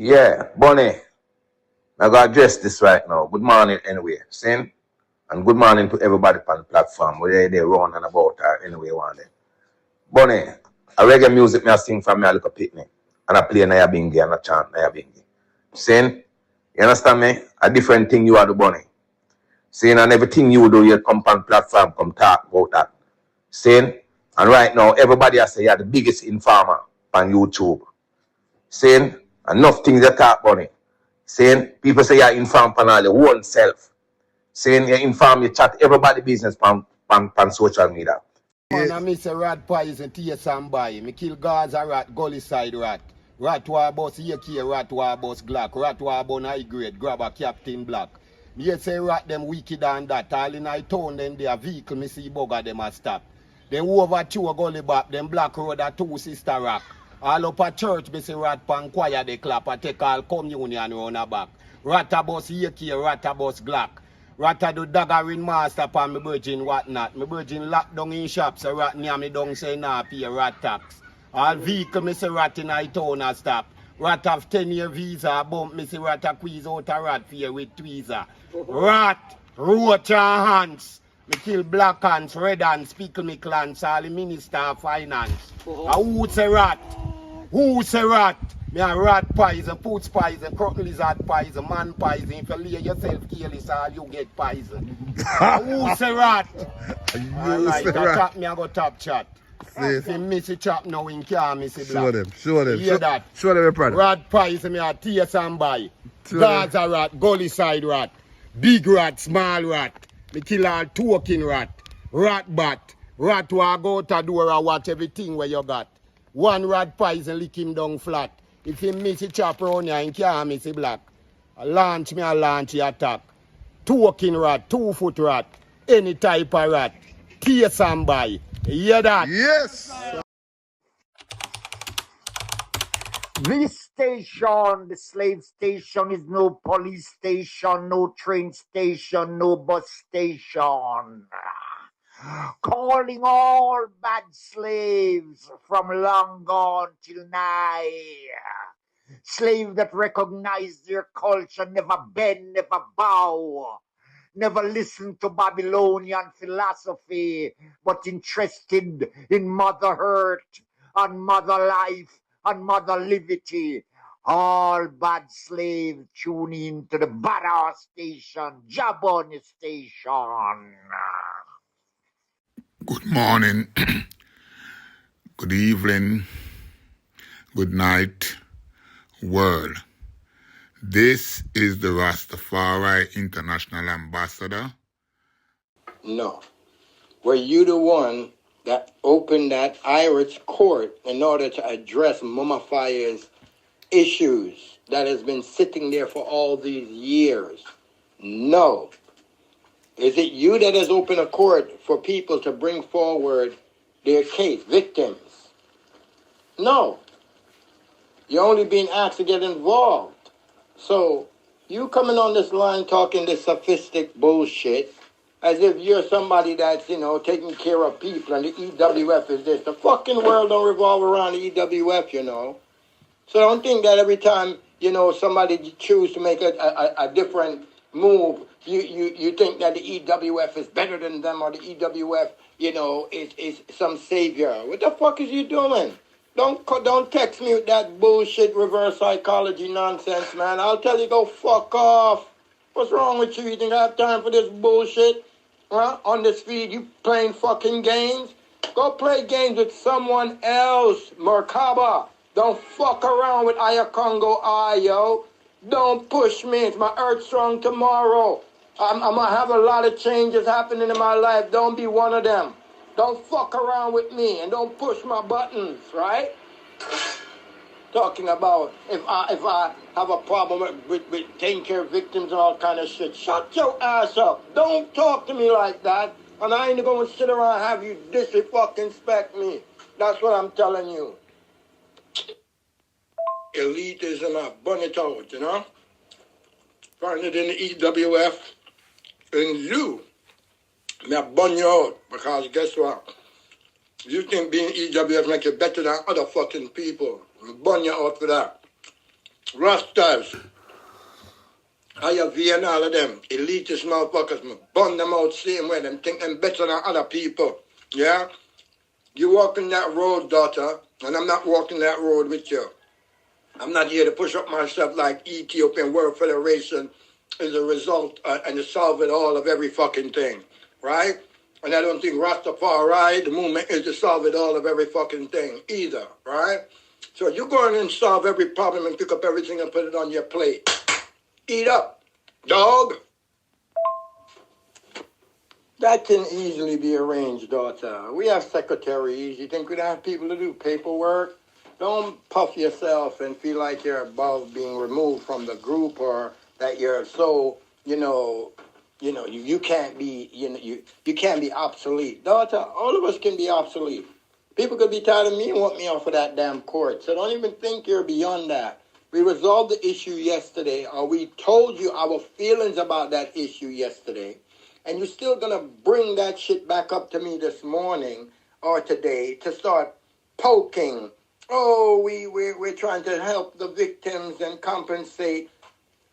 Yeah, Bunny, I gotta address this right now. Good morning anyway, Sin. And good morning to everybody on the platform, whether they run and about or anyway one day. Bunny, a reggae music me I sing from me a little picnic. And I play Naya Bingi and I chant Naya Bingi. Sin, you understand me? A different thing you are the Bunny. Sin, and everything you do, you come on platform, come talk about that. Sin, and right now everybody has say you're the biggest informer on YouTube. Saying enough things you talk about it. Saying people say you're informed on all your own self. Saying you inform, you chat everybody business on social media. Man, I miss a rat poison to somebody. Me kill Gaza rat, gully side rat. Rat war boss AK, rat war boss Glock. Rat war born high grade, grab a Captain Black. Me say rat them wicked and that. All in I town them their vehicle, me see bugger them a stop. Then over two gully back, them black road a two sister rock. All up a church, me see rat pan choir they clap. I take all communion round a back. Rat a boss AK, rat a boss Glock. Rat a do daggering master pan me virgin whatnot. Me virgin lock down in shops, so rat near me down say nah pay rat tax. All vehicle me say rat in I town a stop. Rat have 10-year visa, bump me say rat a quiz out a rat fear with tweezer. Rat, roach and hands. Me kill black hands, red hands, pickle me clans, all the minister of finance. Who say rat? Who say rat? Me a rat poison, poots poison, crook lizard poison, man poison. If you lay yourself careless, all you get poison. Who say rat? Alright, chat me I go top chat. If you miss a chop now, in can't miss a black. Show them. Hear that? Show them your product. Rat poison, me a tear and buy. Gaza rat, gully side rat, big rat, small rat. Me kill all token rat, rat bat, rat who go to door and watch everything where you got. One rat poison lick him down flat. If he miss a chop round here, he can't miss a black. A launch he attack. Token rat, 2-foot rat, any type of rat. Tear somebody. You hear that? Yes. This station, the slave station, is no police station, no train station, no bus station. Calling all bad slaves from long gone till nigh. Slaves that recognize their culture, never bend, never bow. Never listen to Babylonian philosophy, but interested in mother earth and mother life and mother liberty. All bad slaves tune in to the badass station, JahBunny station. Good morning, good evening, good night, world. This is the Rastafari International Ambassador. No. Were you the one that opened that Irish court in order to address Mama Fire's issues that has been sitting there for all these years? No. Is it you that has opened a court for people to bring forward their case, victims? No. You're only being asked to get involved. So, you coming on this line talking this sophistic bullshit as if you're somebody that's, taking care of people and the EWF is this. The fucking world don't revolve around the EWF, So don't think that every time, somebody choose to make a different move, you think that the EWF is better than them or the EWF, is some savior. What the fuck is you doing? Don't text me with that bullshit reverse psychology nonsense, man. I'll tell you, go fuck off. What's wrong with you? You think I have time for this bullshit? Huh? On this feed, you playing fucking games? Go play games with someone else, Merkaba. Don't fuck around with Ayakongo Ayo. Don't push me. It's my Earth Strong tomorrow. I'm going to have a lot of changes happening in my life. Don't be one of them. Don't fuck around with me and don't push my buttons, right? Talking about if I have a problem with taking care of victims and all kind of shit. Shut your ass up. Don't talk to me like that. And I ain't going to sit around and have you disrespect me. That's what I'm telling you. Elitism are bunny toad, Find it in the EWF. And you. May bun you out, because guess what? You think being EWF make you better than other fucking people. I'll bun you out for that. Rastas, IAV and all of them, elitist motherfuckers, me bun them out same way, them think them better than other people. Yeah? You walking that road, daughter, and I'm not walking that road with you. I'm not here to push up myself like Ethiopian World Federation is a result and the solve it all of every fucking thing, right? And I don't think Rastafari, the movement, is to solve it all of every fucking thing either, right? So you go in and solve every problem and pick up everything and put it on your plate. Eat up, dog. That can easily be arranged, daughter. We have secretaries. You think we'd have people to do paperwork? Don't puff yourself and feel like you're above being removed from the group or that you're so, you can't be, you can't be obsolete. Daughter, all of us can be obsolete. People could be tired of me and want me off of that damn court. So don't even think you're beyond that. We resolved the issue yesterday, or we told you our feelings about that issue yesterday, and you're still going to bring that shit back up to me this morning or today to start poking. Oh, we're trying to help the victims and compensate.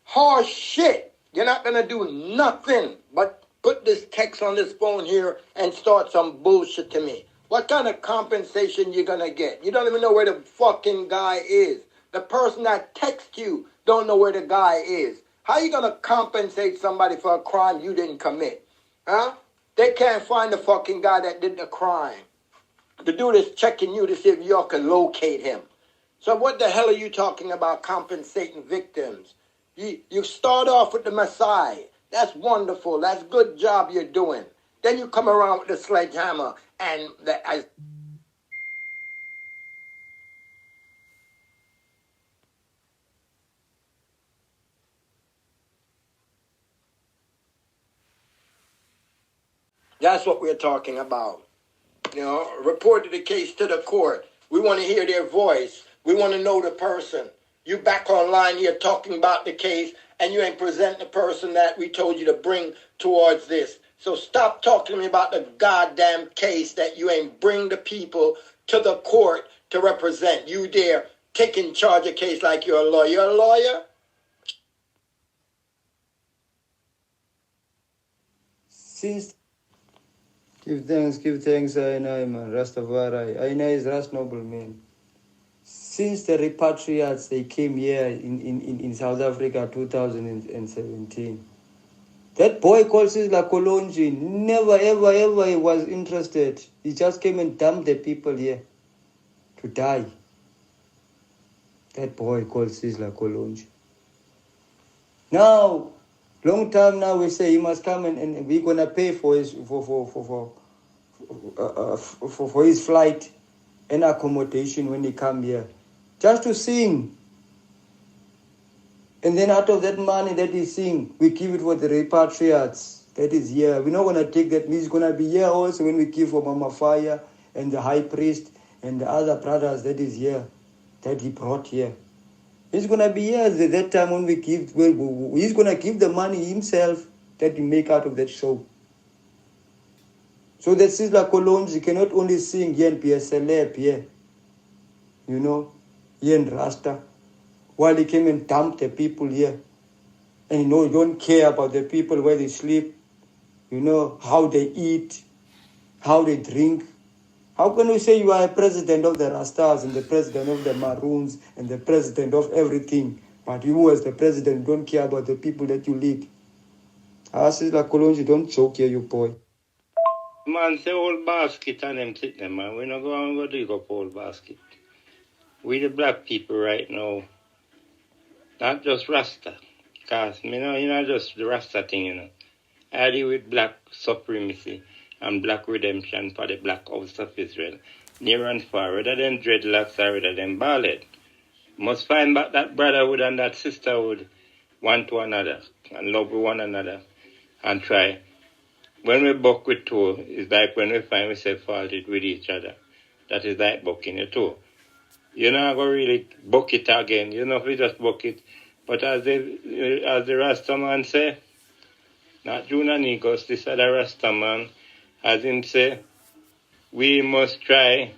Horse shit. You're not going to do nothing but put this text on this phone here and start some bullshit to me. What kind of compensation you going to get? You don't even know where the fucking guy is. The person that texts you don't know where the guy is. How you going to compensate somebody for a crime you didn't commit? Huh? They can't find the fucking guy that did the crime. The dude is checking you to see if you can locate him. So what the hell are you talking about compensating victims? You start off with the Messiah. That's wonderful. That's good job you're doing. Then you come around with the sledgehammer and that's what we're talking about. Reported the case to the court. We want to hear their voice. We want to know the person. You back online here talking about the case, and you ain't present the person that we told you to bring towards this. So stop talking to me about the goddamn case that you ain't bring the people to the court to represent. You there taking charge of a case like you're a lawyer. You're a lawyer? Give thanks, I know, man. Rastafari. I know is Rast noble, man. Since the repatriates, they came here in South Africa 2017. That boy called Sisla Kolonji never, ever was interested. He just came and dumped the people here to die. That boy called Sisla Kolonji. Now, long time now we say he must come and we're gonna pay for his for his flight and accommodation when he come here, just to sing. And then out of that money that he sing, we give it for the repatriates that is here. We're not gonna take that. He's gonna be here also when we give for Mama Fire and the high priest and the other brothers that is here, that he brought here. He's going to be here at that time when we give, he's going to give the money himself that he make out of that show. So that Sisla Kolonji cannot only sing here and be a celeb here, here in Rasta, while he came and dumped the people here. And you don't care about the people, where they sleep, how they eat, how they drink. How can you say you are a president of the Rastas and the president of the Maroons and the president of everything, but you as the president don't care about the people that you lead? Sisla Kolonji, don't choke here, you boy. Man, say old basket and them sit them, man. We not go and go dig up old basket. We the black people right now, not just Rasta. Because, not just the Rasta thing, I deal with black supremacy and black redemption for the black house of Israel, near and far, rather than dreadlocks or rather than bald. Must find back that brotherhood and that sisterhood one to another and love one another and try. When we buck with two, it's like when we find ourselves faulted with each other. That is like bucking a toe. You're not going to really buck it again. If we just buck it. But as the Rasta man say, not Juna Nikos, this other Rasta man, as him say, we must try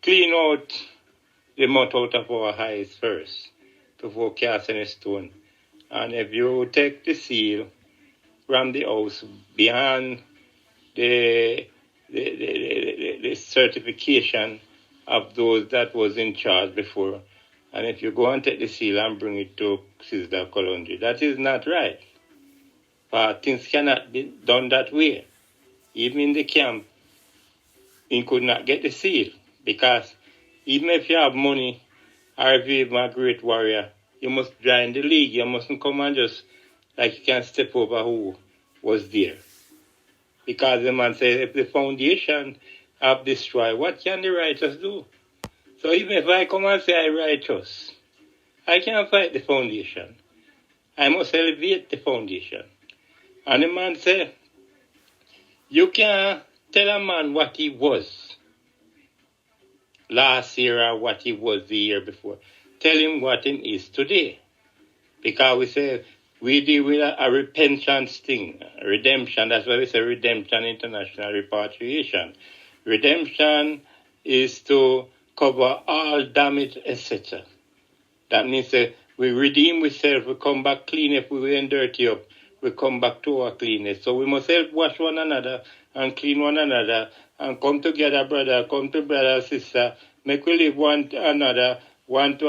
clean out the mud out of our eyes first before casting a stone. And if you take the seal from the house beyond the certification of those that was in charge before, and if you go and take the seal and bring it to Sister Columbia, that is not right. But things cannot be done that way. Even in the camp, he could not get the seal, because even if you have money, or if you're a great warrior, you must join the league. You mustn't come and just, like, you can step over who was there. Because the man says, if the foundation have destroyed, what can the righteous do? So even if I come and say I'm righteous, I can't fight the foundation. I must elevate the foundation. And the man said, you can't tell a man what he was last year or what he was the year before. Tell him what he is today. Because we say, we deal with a repentance thing, redemption. That's why we say redemption, international repatriation. Redemption is to cover all damage, etc. That means that we redeem ourselves, we come back clean. If we were dirty up, we come back to our cleanness. So we must help wash one another and clean one another and come together, brother, come to brother, sister. Make we live one to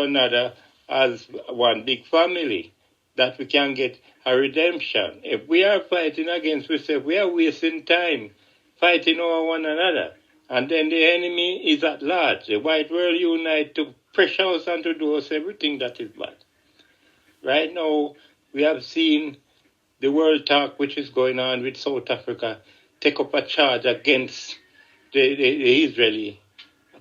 another as one big family, that we can get a redemption. If we are fighting against ourselves, we are wasting time fighting over one another. And then the enemy is at large. The white world unite to pressure us and to do us everything that is bad. Right now, we have seen the world talk which is going on with South Africa take up a charge against the Israeli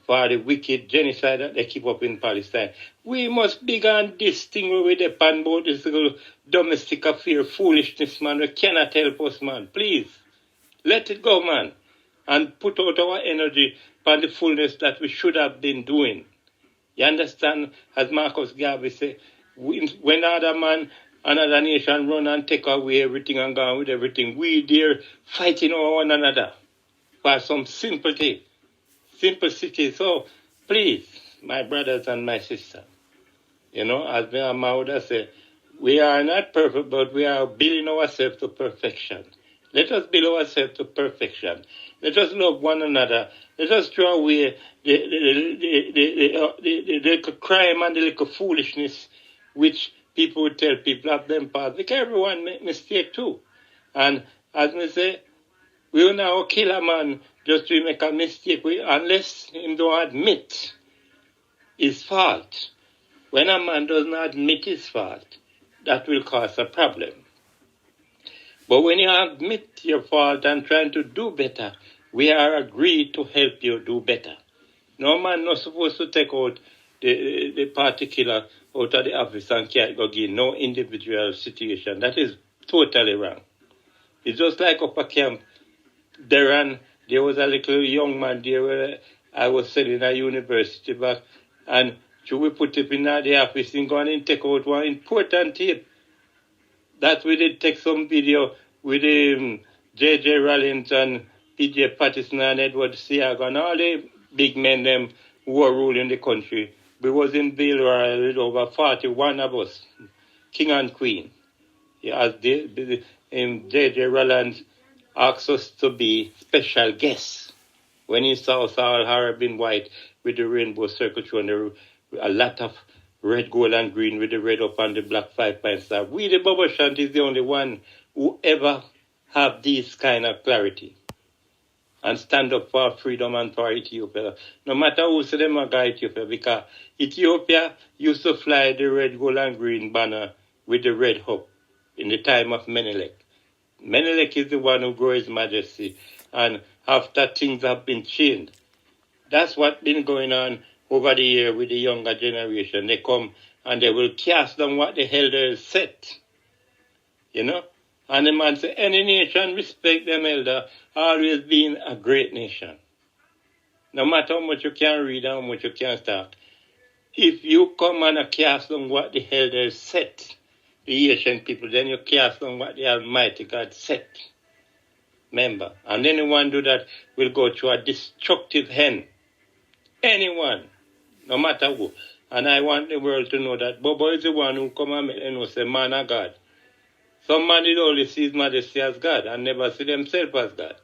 for the wicked genocide that they keep up in Palestine. We must begin this thing with the pan about this little domestic affair, foolishness, man. We cannot help us, man. Please, let it go, man. And put out our energy on the fullness that we should have been doing. You understand, as Marcus Garvey said, when another nation run and take away everything and go on with everything, we there fighting over one another for some simplicity. So, please, my brothers and my sisters, as my mother said, we are not perfect, but we are building ourselves to perfection. Let us build ourselves to perfection. Let us love one another. Let us throw away the crime and the little foolishness which people would tell people of them past. Because everyone make mistake too. And as we say, we will now kill a man just to make a mistake unless he don't admit his fault. When a man does not admit his fault, that will cause a problem. But when you admit your fault and trying to do better, we are agreed to help you do better. No man not supposed to take out the particular out of the office and can't go give no individual situation. That is totally wrong. It's just like up a camp. There was a little young man there where I was studying at university back, and should we put him in the office and go and take out one important tape? That we did take some video with J.J. Rollins and P.J. Patterson and Edward Siaga and all the big men them who were ruling the country. We was in Baylor, a little over 41 of us, king and queen. As J.J. Rollins asked us to be special guests when he saw us all Arab in white with the rainbow circle through a lot of red, gold, and green with the red up and the black 5-point star. We, the Bubba Shant, is the only one who ever have this kind of clarity and stand up for freedom and for Ethiopia. No matter who say them against Ethiopia, because Ethiopia used to fly the red, gold, and green banner with the red hook in the time of Menelik. Menelik is the one who grew His Majesty, and after things have been changed. That's what's been going on over the year with the younger generation. They come and they will cast down what the elders said. And the man said, any nation respect them elder, always being a great nation. No matter how much you can read and how much you can talk. If you come and cast down what the elders said, the Asian people, then you cast down what the Almighty God said. Remember, and anyone do that will go through a destructive end. Anyone, no matter who. And I want the world to know that Bobo is the one who come and make them know, say, man of God. Some man will only see his majesty as God and never see themselves as God.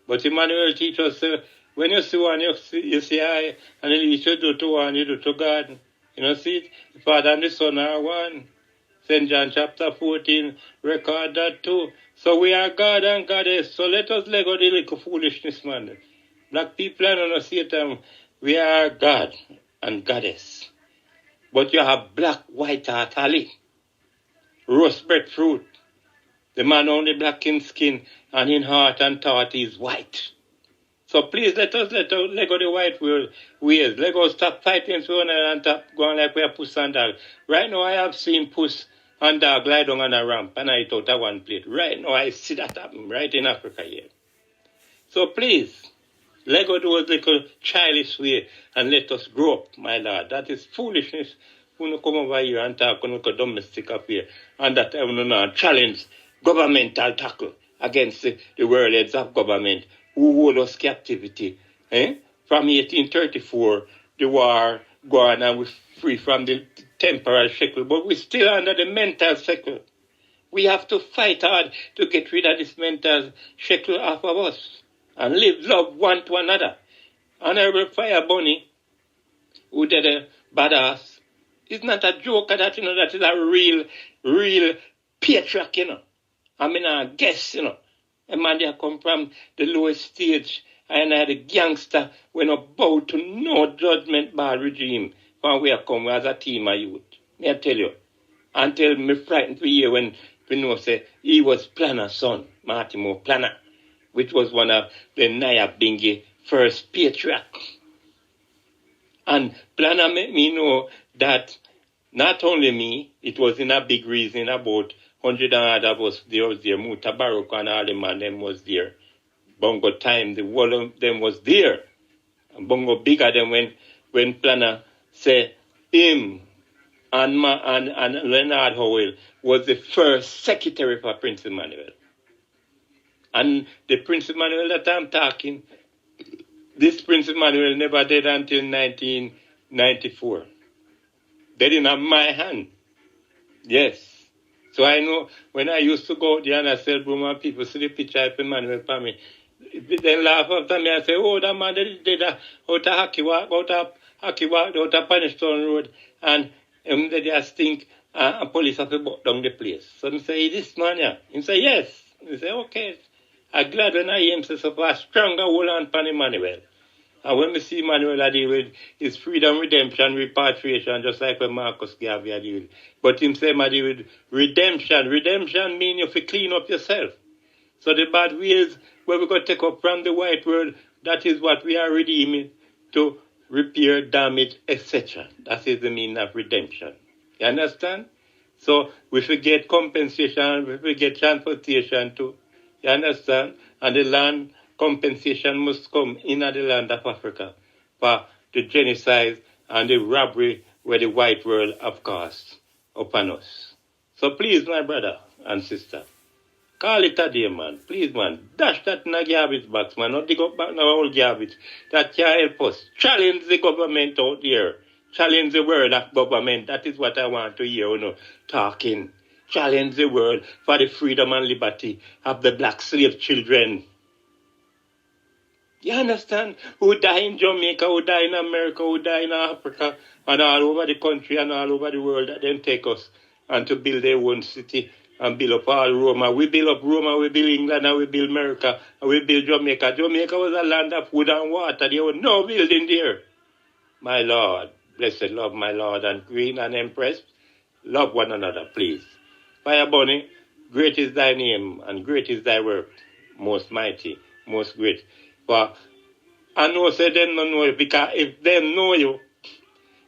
But Emmanuel teaches us, when you see one, you see I, and then you should do to one, you do to God. You know, see it? The Father and the Son are one. St. John chapter 14, record that too. So we are God and Goddess. So let us let go the little foolishness, man. Black people are not see it, we are God and Goddess. But you have black, white heart, Ali. Roast breadfruit. The man only black in skin and in heart and thought is white. So please let us let go the white ways. Let us stop fighting so on and stop going like we are puss and dog. Right now I have seen puss and dog lie down on a ramp and I eat out of one plate. Right now I see that happen right in Africa here. So please, let go those little childish way and let us grow up, my Lord. That is foolishness. We don't come over here and talk on domestic affair and that I will not challenge governmental tackle against the world heads of government who hold us captivity. From 1834, the war gone and we're free from the temporal shackle, but we're still under the mental shackle. We have to fight hard to get rid of this mental shackle off of us and live love one to another. Honorable JahBunny, who did a badass, is not a joker, that is a real patriarch, I mean, I guess, a man that come from the lowest stage, and I had a gangster when I bow to no judgment by regime from where I come as a team of youth. May I tell you, until me frightened to hear when we know say he was Planner's son, Martimo Planner, which was one of the Naya Bingi first patriarch. And Planner made me know that not only me, it was in a big reason about 100 and other was there, Muta Baruch and all them and them was there. Bongo time, the whole of them was there. And Bongo bigger than when Planner say him and Leonard Howell was the first secretary for Prince Emmanuel. And the Prince Emmanuel that I'm talking, this Prince Emmanuel never died until 1994. Dead in my hand. Yes. So I know when I used to go out there and I sell broom and people see the picture of Emmanuel for me, they laugh after me and say, oh, that man did that out of Hockey Walk, out of Panistone Road, and they just think police have to brought down the place. So I say, this man, yeah. He say, yes. He say, okay. I'm glad when I hear him say, so for a stronger hold on pan Emmanuel. And when we see Emmanuel I deal with his freedom, redemption, repatriation, just like when Marcus Garvey I deal with. But him say I deal with redemption. Redemption means you have to clean up yourself. So the bad ways where we got to take up from the white world, that is what we are redeeming to repair, damage, etc. That is the meaning of redemption. You understand? So we forget compensation, we forget transportation too. You understand? And the land compensation must come in the land of Africa for the genocide and the robbery where the white world have caused upon us. So please, my brother and sister, call it a day, man. Please, man, dash that in a garbage box, man. Not dig up back in our old garbage. That can help us. Challenge the government out there. Challenge the word of government. That is what I want to hear, talking. Challenge the world for the freedom and liberty of the black slave children. You understand? Who die in Jamaica, who die in America, who die in Africa, and all over the country and all over the world that then take us and to build their own city and build up all Roma. We build up Roma, we build England, and we build America, and we build Jamaica. Jamaica was a land of food and water. There was no building there. My Lord, blessed love, my Lord, and Queen and Empress, love one another, please. JahBunny, great is thy name, and great is thy work, most mighty, most great. For I know say them don't know you, because if them know you,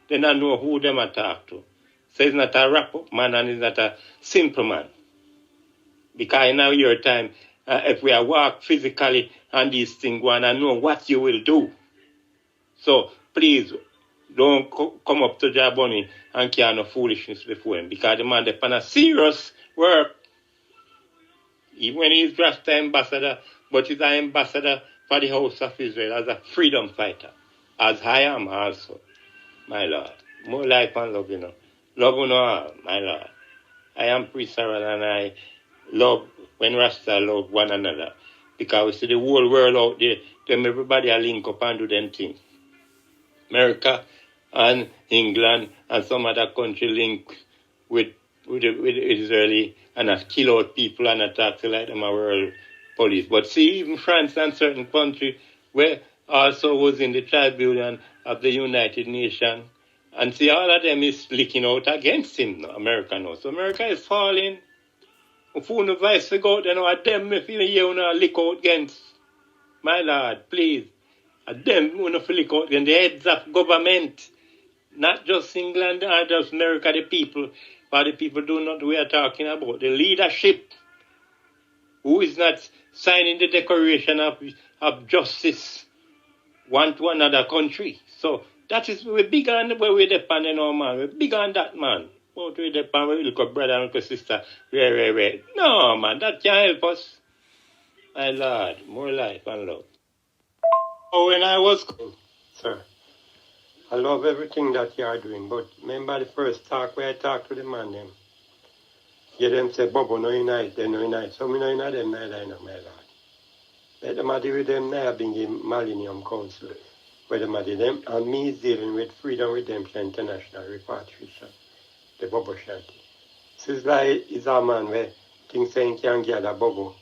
then I know who them I talk to. So it's not a wrap-up man and it's not a simple man. Because in our time, if we are walk physically and these things go on, I know what you will do. So please don't come up to JahBunny and carry no foolishness before him, because the man depend on serious work. Even when he's Rasta ambassador, but he's an ambassador for the house of Israel as a freedom fighter, as I am also, my Lord. More life and love, you know. Love you know all, my Lord. I am Priest Aaron and I love when Rasta love one another. Because we see the whole world out there, them everybody are link up and do them things. America and England and some other country link with Israeli and have kill out people and attack like them a world police. But see, even France and certain countries where also was in the Tribunal of the United Nations, and see all of them is licking out against him, no, America now. So America is falling. If you vice to go out, then them if you lick out against. My Lord, please. Them you lick out against the heads of government. Not just England or just America, the people. But the people do not we are talking about. The leadership who is not signing the declaration of justice one to another country. So that is we're big on where we depend on, man. We're big on that, man. What we depend we look up brother and look sister. Wait. No, man, that can't help us. My Lord, more life and love. Oh, when I was sir, I love everything that you are doing, but remember the first talk where I talked to the man them. Yeah, them say, Bobo, no unite, they no unite. So me no unite them neither, my Lord. Let them deal with them now being in Millennium Council. Where them deal them, and me is dealing with Freedom Redemption International Repatriation, the Bobo Shanty. This is a man where things saying can gather Bobo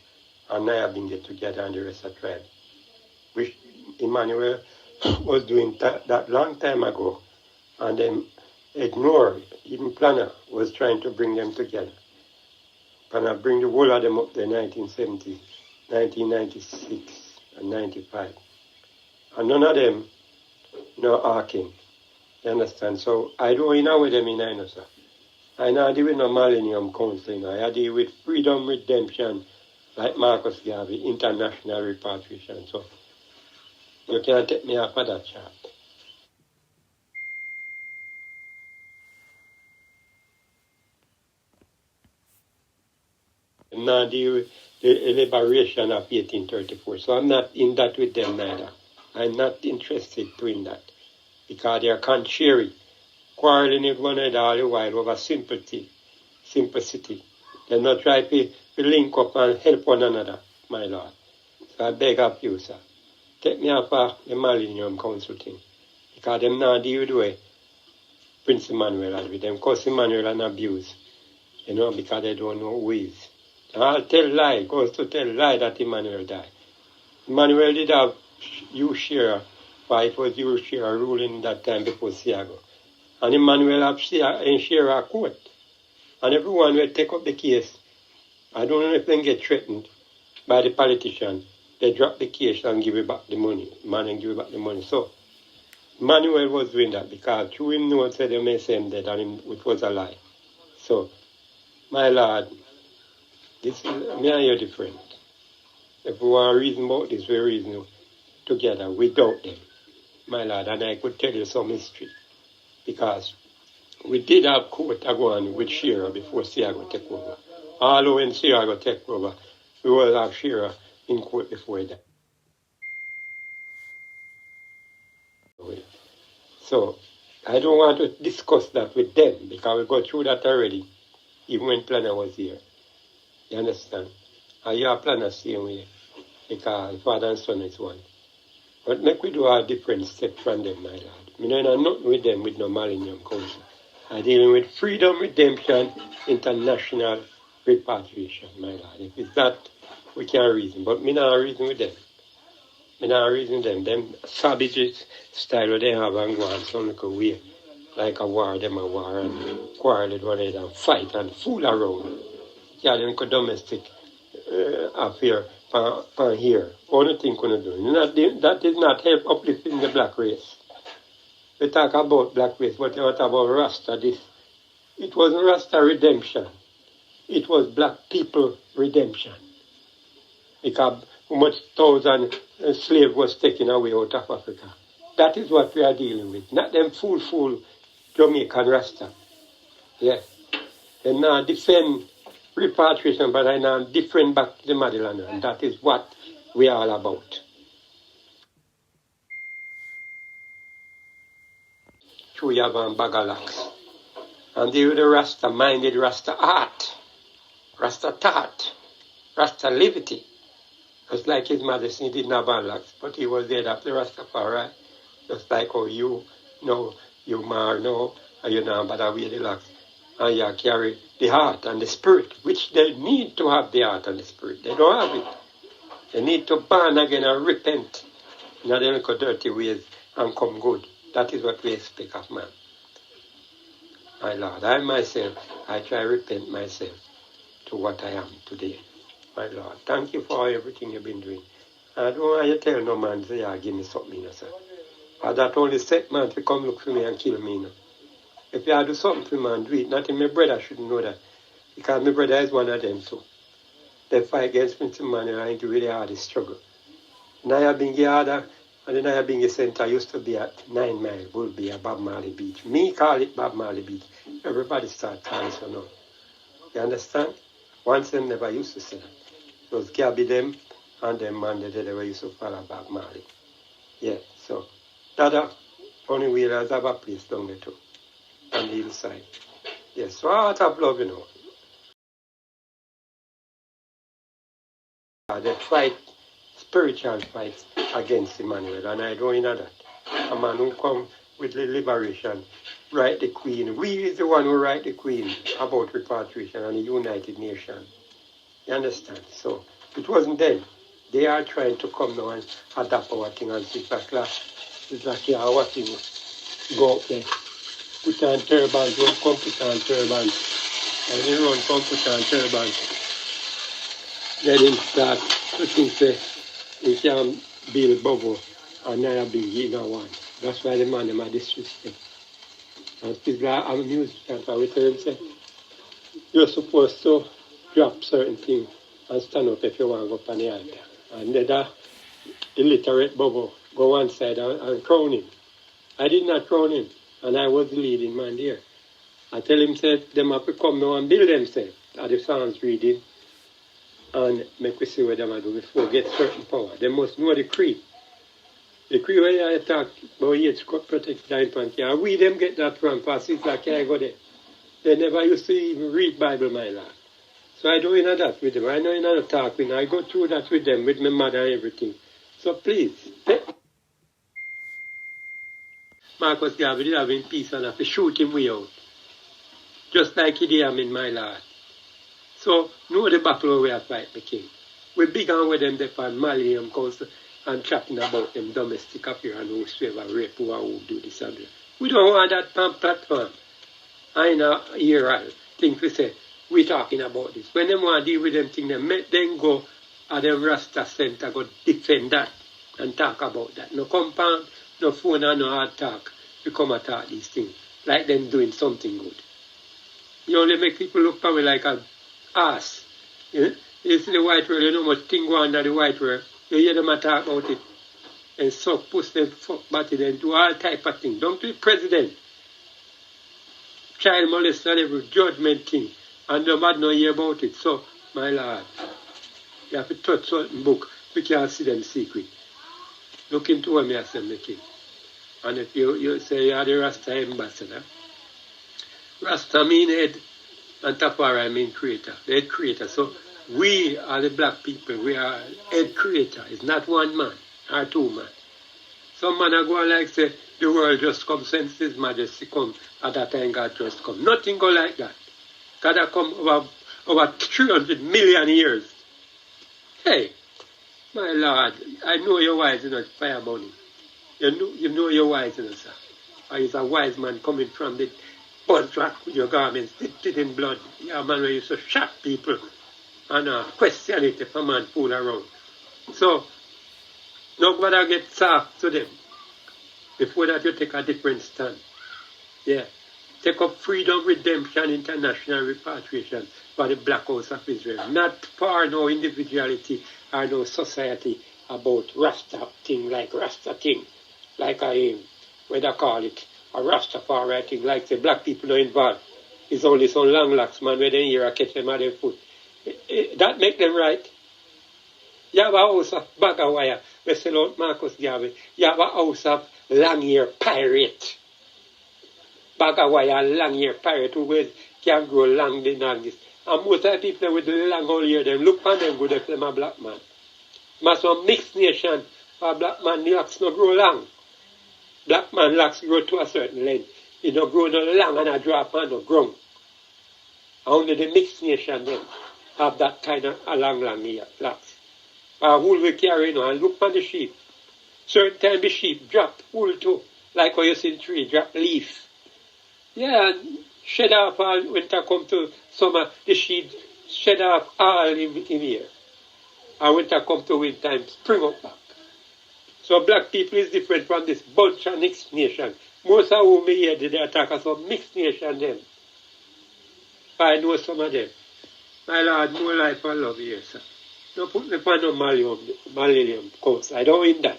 and Naya being get together and the rest of the tribe. Which Emmanuel was doing that long time ago, and then ignored. Even Planner was trying to bring them together. Planner bring the whole of them up there 1970, 1996, and 95. And none of them no arcing. You understand? So I don't know with them in I sir. I not deal with no Millennium Council, I deal with Freedom Redemption, like Marcus Garvey, International Repatriation. So you can't take me off of that chart. Now the liberation of 1834. So I'm not in that with them neither. I'm not interested in that. Because they are contrary. Quarreling with one another all the while over simplicity. They not try to link up and help one another, my Lord. So I beg of you, sir. Take me off of the Millennium Council thing. Because them now deal with the way Prince Emmanuel has with them. Because Emmanuel and abuse. You know, because they don't know who he is. I'll tell lie, goes to tell lie that Emmanuel died. Emmanuel did have Shearer, but it was Shearer ruling that time before Siago. And Emmanuel have Shearer court. And everyone will take up the case. I don't know if they get threatened by the politician. They drop the case and give it back the money. Man and give it back the money. So Emmanuel was doing that because through him no one said they may say him dead and it was a lie. So, my Lord, this is, me and you different. If we want to reason about this, we reason together without them. My Lord, and I could tell you some history. Because we did have court go on with Shearer before Siago take over. Although when Siago take over, we will have Shearer in court before that. So, I don't want to discuss that with them because we got through that already, even when Planner was here. You understand? And you are Planner same way because father and son is one. But make we do a different step from them, my Lord. I don't know nothing with them with no Millennium Council. I'm dealing with Freedom Redemption International Repatriation, my Lord. If it's that, we can't reason. But me not reason with them. Me not reason with them. Them savages style where they have and go on some little way. Like a war, them a war and quarrel with one another and fight and fool around. Yeah, them could domestic affair for here. Only thing couldn't do. That did not help uplifting the black race. We talk about black race, but what about Rasta this? It wasn't Rasta redemption. It was black people redemption. Because how much thousand slaves was taken away out of Africa. That is what we are dealing with. Not them fool Jamaican Rasta. Yeah. They now defend repatriation, but I now defend back to the motherland. And that is what we are all about. two you have on bagalaks. And they were the Rasta minded, Rasta art, Rasta thought, Rasta liberty. Just like his mother, he didn't have locks, but he was there after Rastafari. Just like how you know, you mar know, and you know, but I wear the locks. And you carry the heart and the spirit, which they need to have the heart and the spirit. They don't have it. They need to burn again and repent in their little dirty ways and come good. That is what we expect of man. My Lord, I myself, I try to repent myself to what I am today. My Lord, thank you for everything you've been doing. I don't want you to tell no man, say, give me something, sir. And that only set man to come look for me and kill me. If you do something for man, do it. Not in my brother shouldn't know that. Because my brother is one of them too. They fight against me to man and I into really hard struggle. Now I've been harder, and then I've been center used to be at 9 Mile, Bull Bay, Bob Marley Beach. Me call it Bob Marley Beach. Everybody start calling so now. You understand? Once them never used to say that. Those Gabby them and them man they were used to follow Bob Marley. Yeah, so that only wheelers have a place down there too. On the hillside. Yes, so out of love, you know. They fight spiritual fights against Emmanuel, and I don't know that. A man who come with the liberation, write the Queen. We is the one who write the Queen about repatriation and the United Nations. You understand? So it wasn't them. They are trying to come now and adapt our thing and sit back class. It's like our thing. Go up there. Put on turbans, don't come put on turbans. And they run come put on turbans. Then him start to think say we can build bubble and now big in one. That's why the man them are disrespect. And people are amused and we tell them say you're supposed to drop certain things and stand up if you want to go up on the altar. And then that illiterate bubble go one side and crown him. I did not crown him, and I was the leading man there. I tell him, say, them have to come now and build themselves at the Psalms reading and make we see what them do before get certain power. They must know the creed. The creed where I talk about age protect the infant, and we them get that from past it's like I go there. They never used to even read Bible, my lord. So I do that with them. I know another talk with them. I go through that with them, with my mother and everything. So please, Marcus Garvey did have in peace and have to shoot him way out. Just like he did in my lord. So, know the battle we are fighting, the king. We began with them on Malium Council and chatting about them domestic affair and whosoever rape who do this and that. We don't want that platform. I know here I think we say, we talking about this. When they want to deal with them things, they make them go at them Rasta Center, go defend that and talk about that. No compound, no phone and no hard talk. We come and talk these things. Like them doing something good. You only make people look for me like an ass. You see the white world, you know much thing go under the white world. You hear them talk about it. And suck, push them, fuck, batty them, do all type of things. Don't be president. Child molester, every judgment thing. And nobody no hear about it. So, my lord, you have to touch certain book. We can't see them secret. Look into what me I say, the king. And if you say you are the Rasta ambassador, Rasta mean head and Tafari mean creator, the head creator. So we are the black people, we are head creator. It's not one man or two man. Some man are going like say, the world just come since His Majesty come, at that time God just come. Nothing go like that. God have come over 300 million years. Hey, my Lord, I know you're wise enough, Fire Bunny. You know you're wise enough, sir. Or he's a wise man coming from the bud track with your garments dipped in blood. You're a man where you used to shot people and question it if a man fool around. So, nobody get soft to them. Before that, you take a different stand. Yeah. Take up freedom, redemption, international repatriation for the Black House of Israel. Not for no individuality or no society about Rasta thing like Rasta thing. Like what I call it, a Rastafari thing, like the black people are involved. It's only some long locks, man, where they hear I catch them at their foot. That make them right. You have a house of bag of wire, we sell out Marcus Garvey. You have a house of long-ear pirate. bag of wire, long hair parrot who can grow long this. And most of the people with the long old hair, them look on them good if them a black man. But some mixed nation, a black man locks no grow long. Black man locks grow to a certain length. It don't grow no long and a drop on no ground. Only the mixed nation them have that kind of a long hair locks. But wool we carry now and look on the sheep. Certain time the sheep drop wool too. Like how you see the tree, drop leaf. Yeah, and shed off all, when I come to summer, the sheep shed off all in here. And when I come to winter time, spring up back. So black people is different from this bunch of mixed nation. Most of whom here they attack us some mixed nation them. I know some of them. My Lord, more life and love here, sir. Don't put me on no millennium course. I don't in that.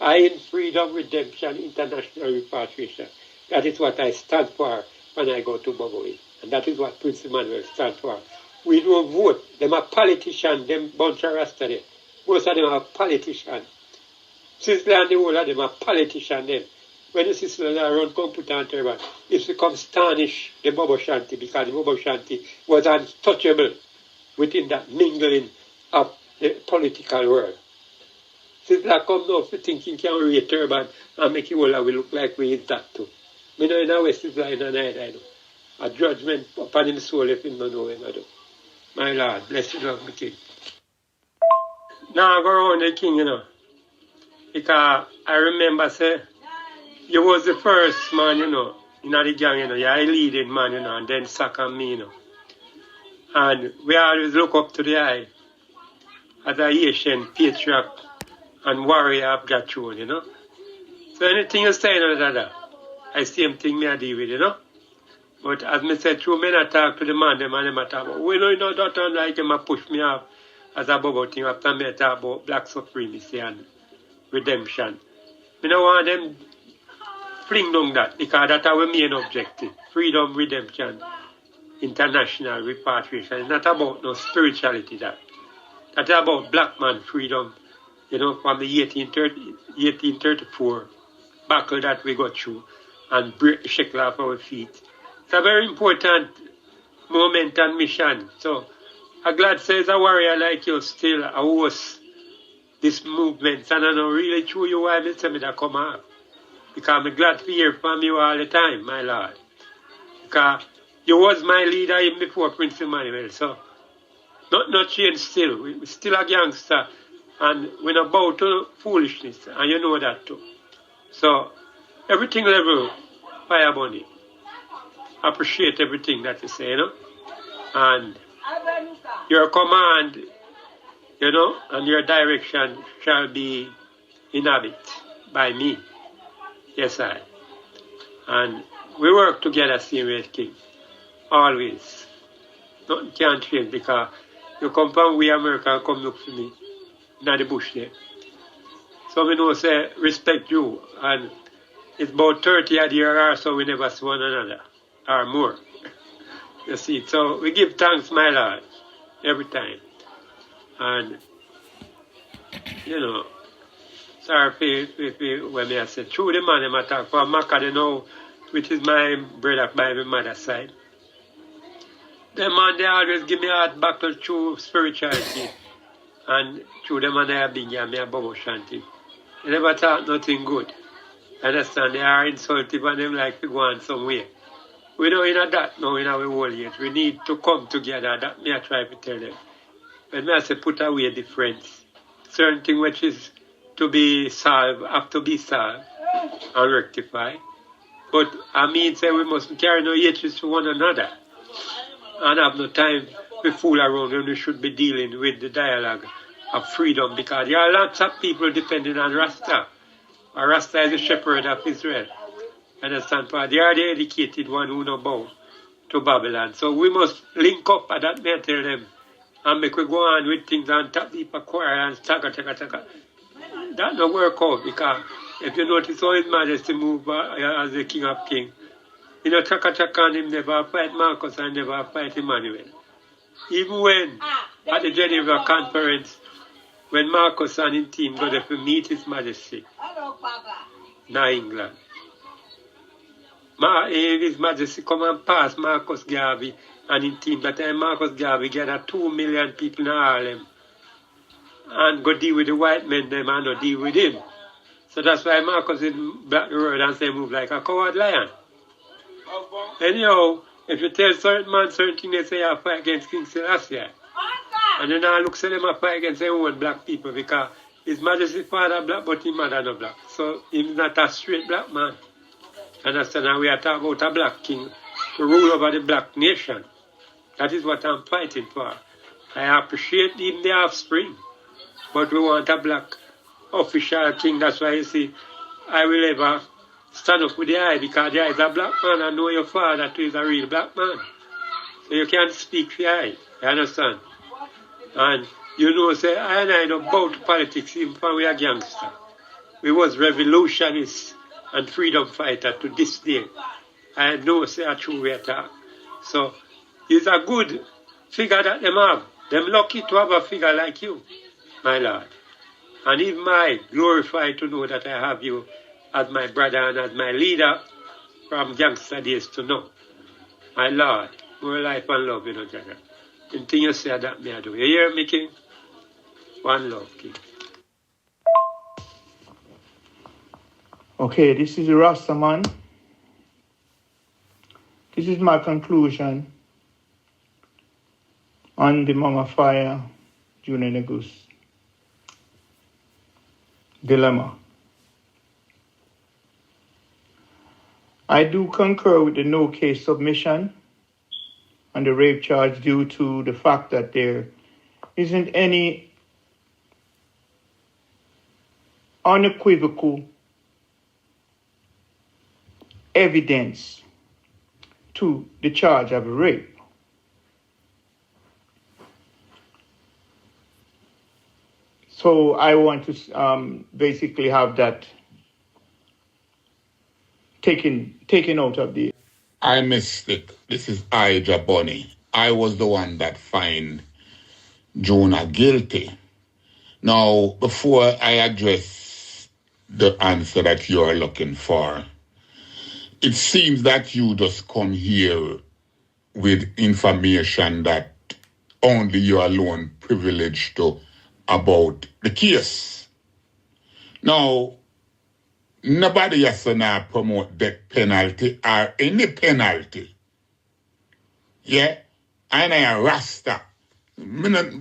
I in freedom, redemption, international repatriation. That is what I stand for when I go to Boboy. And that is what Prince Emmanuel stands for. We don't vote. Them are politicians, them bunch of Rasta there. Most of them are politicians. Sister and the whole of them are politicians them. When the sister run computer and turban, it's become tarnish the Bobo Shanti because the Bobo Shanti was untouchable within that mingling of the political world. Sister come now for thinking can wear a turban and make it all we look like we is that too. Me know in a West is lying and I know. A judgment upon him soul if him don't know him I do. My Lord, bless you, love me king. Now I go around the king, you know. Because I remember, say, you was the first man, you know, in the gang, you know. You're a leading man, you know, and then second me, you know. And we always look up to the eye as a Haitian patriarch and warrior of that throne, you know. So anything you say, you know, I same thing me I deal with, you know. But as me said, true men I talk to the man, them and them I talk about, we know, you know, that one like them push me off as a bubble thing after me I talk about black supremacy and redemption. We don't want them fling down that because that's our main objective. Freedom, redemption, international repatriation. It's not about no spirituality that. That's about black man freedom, you know, from the 1834 battle that we got through and break the shackle off our feet. It's a very important moment and mission. So I'm glad says a warrior like you still a host this movement. And I know really true you why me say me that come out. Because I'm glad to hear from you all the time, my Lord. Because you was my leader even before Prince Emmanuel. So not change still. We still a gangster. And we're not bow to foolishness. And you know that too. So everything level, JahBunny. Appreciate everything that you say, you know. And your command, you know, and your direction shall be inhabited by me. Yes, I. And we work together, same way, King. Always. Nothing can change because you come from we America and come look for me in the bush there. So we know say respect you and it's about 30 a year or so we never see one another. Or more. You see, so we give thanks, my Lord, every time. And, you know, sorry for when I said, true the man I talk for Maka, you know, which is my brother by my mother's side. The man, they always give me a hard battle through spirituality. And through the man I have been here, me a Bobo Shanti. They never talk nothing good. Understand? They are insultive and them like to go on somewhere. We know in that now in our whole age. We need to come together. That me I try to tell them. When I say put away difference, certain thing which is to be solved have to be solved and rectified. But I mean say we mustn't carry no hatred to one another and have no time to fool around when we should be dealing with the dialogue of freedom because there are lots of people depending on Rasta. And Rasta is the shepherd of Israel. Understand? They are the educated one who know bow to Babylon. So we must link up and that may tell them. And make we go on with things and tap people choir and taka. That don't work out because if you notice how His Majesty move as the King of Kings, you know, taka and him never fight Marcus and never fight Emmanuel. Even when at the Geneva conference, when Marcus and his team go there to meet His Majesty in England. His Majesty come and pass Marcus Garvey and in team. That time Marcus Garvey gathered 2 million people in Harlem and go deal with the white men them and not deal with him. So that's why Marcus in Black the Road and say move like a coward lion. Anyhow, if you tell certain man certain things, they say I fight against King Selassie. And then I look say them I fight against their own black people because His Majesty father black but his mother not black. So he's not a straight black man. Understand? And we are talking about a black king to rule over the black nation. That is what I'm fighting for. I appreciate even the offspring. But we want a black official king. That's why you see, I will ever stand up with the eye because the eye is a black man and know your father too is a real black man. So you can't speak for the eye. You understand? And you know, say, I and I don't bow to politics even when we are gangster. We was revolutionists and freedom fighter to this day. I know say a true way attack. So it's a good figure that them have. Them lucky to have a figure like you, my lord. And even I glorified to know that I have you as my brother and as my leader from gangster days to know. My lord, more life and love, you know, Jaga. Anything you say that me I do. You hear me, King? One love, King. Okay, this is the Rasta man. This is my conclusion on the Mama Fire Junior Negus dilemma. I do concur with the no case submission on the rape charge due to the fact that there isn't any unequivocal evidence to the charge of rape. So I want to basically have that taken out of the... I missed it. This is JahBunny. I was the one that find Jonah guilty. Now, before I address the answer that you are looking for, it seems that you just come here with information that only you alone privileged to about the case. Now, nobody has to now promote death penalty or any penalty. Yeah? And I am Rasta.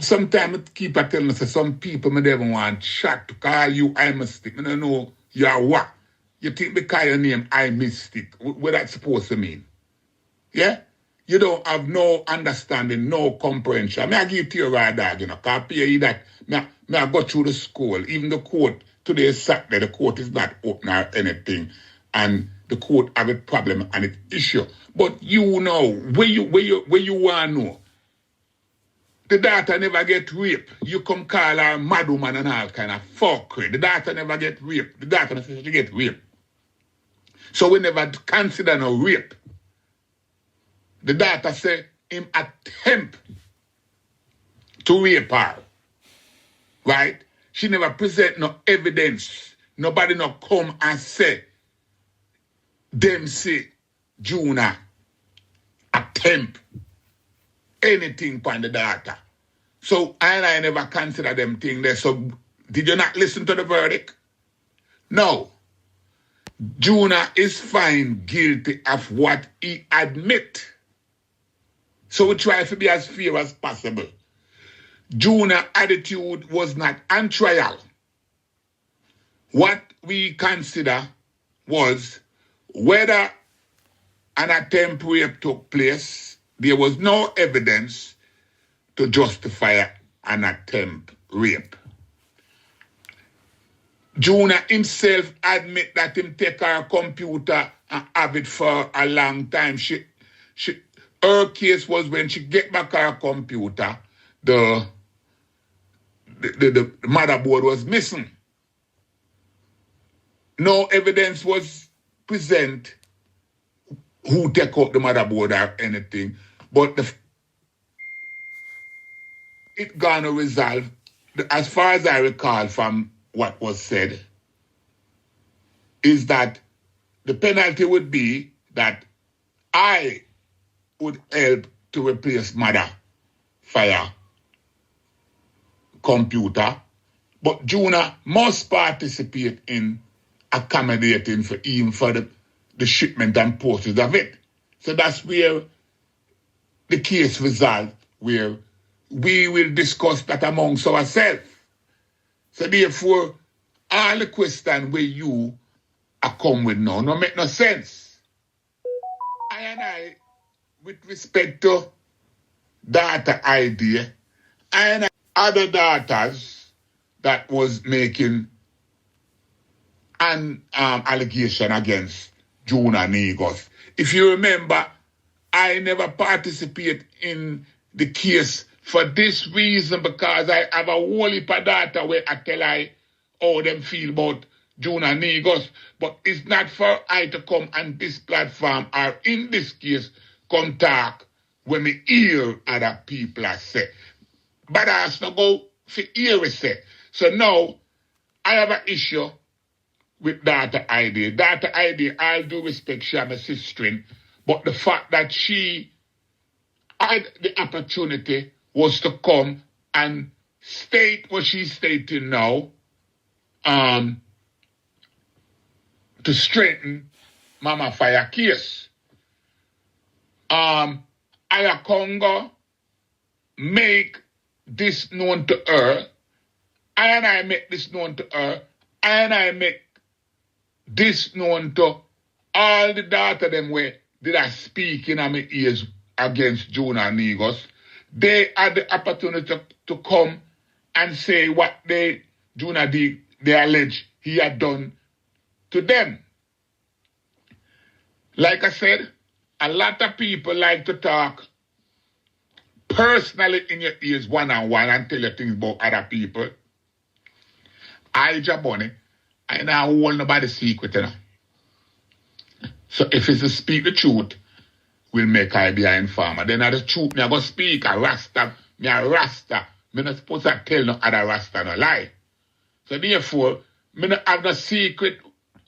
Sometimes I keep telling me, some people may never want shot to call you I Mystic. I don't know you are what. You think because your name I Mystic. What that's supposed to mean? Yeah? You don't have no understanding, no comprehension. I give it to you right dog, you know, because I pay you that. I go through the school, even the court. Today is Saturday, the court is not open or anything, and the court have a problem and it issue. But you know, where you want to know, the daughter never get raped. You come call her mad woman and all kind of fuckery. The daughter never get raped. The daughter never get raped. So we never consider no rape. The daughter say him attempt to rape her, right? She never present no evidence. Nobody no come and say, them say, Juna attempt anything upon the daughter. So I never consider them thing there. So did you not listen to the verdict? No. Juna is found guilty of what he admit. So we try to be as fair as possible. Juna's attitude was not on trial. What we consider was whether an attempt rape took place. There was no evidence to justify an attempt rape. Juna himself admit that him take her computer and have it for a long time. Her case was when she get back her computer, the motherboard was missing. No evidence was present who take out the motherboard or anything, but it gonna resolve. As far as I recall from what was said, is that the penalty would be that I would help to replace mother fire computer, but Juna must participate in accommodating for even for the shipment and purchase of it. So that's where the case result, where we will discuss that amongst ourselves. So therefore, all the question where you are come with now, no make no sense. I, with respect to data idea, and other daughters that was making an allegation against Juna Negos. If you remember, I never participate in the case for this reason, because I have a whole heap of data where I tell I how them feel about Juna Negos. But it's not for I to come on this platform or in this case come talk when me hear other people say. But I has to go for hear we say. So now I have an issue with Data ID. Data ID, I do respect she and my sister, but the fact that she had the opportunity was to come and state what she's stating now, to straighten Mama Fire case. Aya Congo make this known to her, and I make this known to her, and I make this known to all the data them where did I speak in my ears against Juna Negos. They had the opportunity to come and say what Juna they allege he had done to them. Like I said, a lot of people like to talk personally in your ears one-on-one and tell you things about other people. I, JahBunny, I now hold nobody's secret, you know. So if it's to speak the truth, we'll make I be an informer. Then the truth, me I go speak a Rasta, me a Rasta. Me not supposed to tell no other Rasta no lie. So therefore, me not have no secret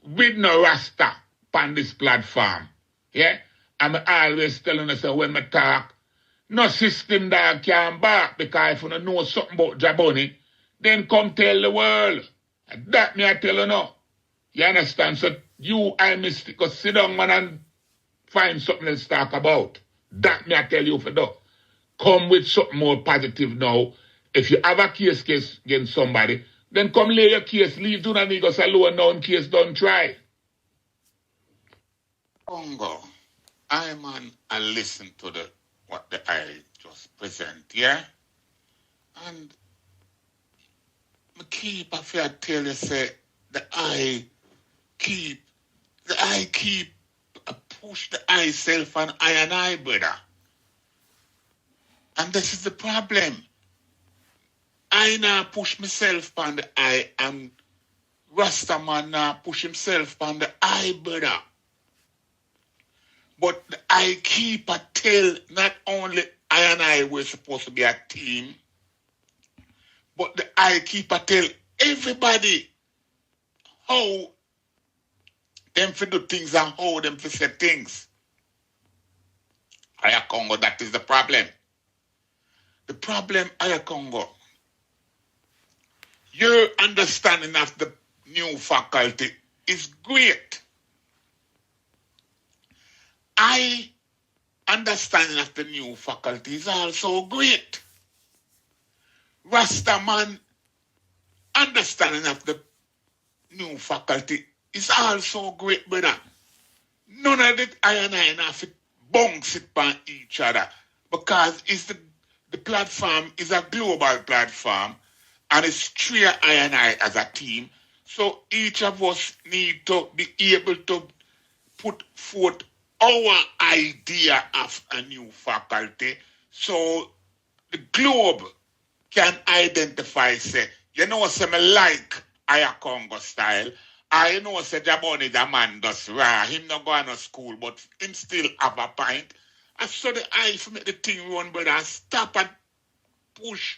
with no Rasta on this platform. Yeah? I'm always telling us when me talk, no system that can back, because if you don't know something about JahBunny, then come tell the world. And that me I tell you now. You understand? So you, I mistake, go sit down, man, and find something else to talk about. That me I tell you for that. Come with something more positive now. If you have a case against somebody, then come lay your case. Leave Juna Negos alone now in case don't try. Congo, I man, I listen to what the I just present, yeah? And I keep, I feel tell you, say, I keep push the I self and I, brother. And this is the problem. I now push myself on the I, and Rasta man now push himself on the I, brother. But the I keep a tell not only I and I were supposed to be a team, but the I keep a tell everybody how them for do things and how them for say things. Aya Congo, that is the problem. The problem, Aya Congo, your understanding of the new faculty is great. I understanding of the new faculty is also great. Rastaman understanding of the new faculty is also great, brother. None of it I and I have to bounce it on each other, because it's the platform is a global platform and it's three I and I as a team. So each of us need to be able to put forth our idea of a new faculty so the globe can identify, say, you know, say me like Aya Congo style. I know say JahBunny the man does raw. Him not go to school, but him still have a point. I saw the eye for make the thing run, brother. Stop and push.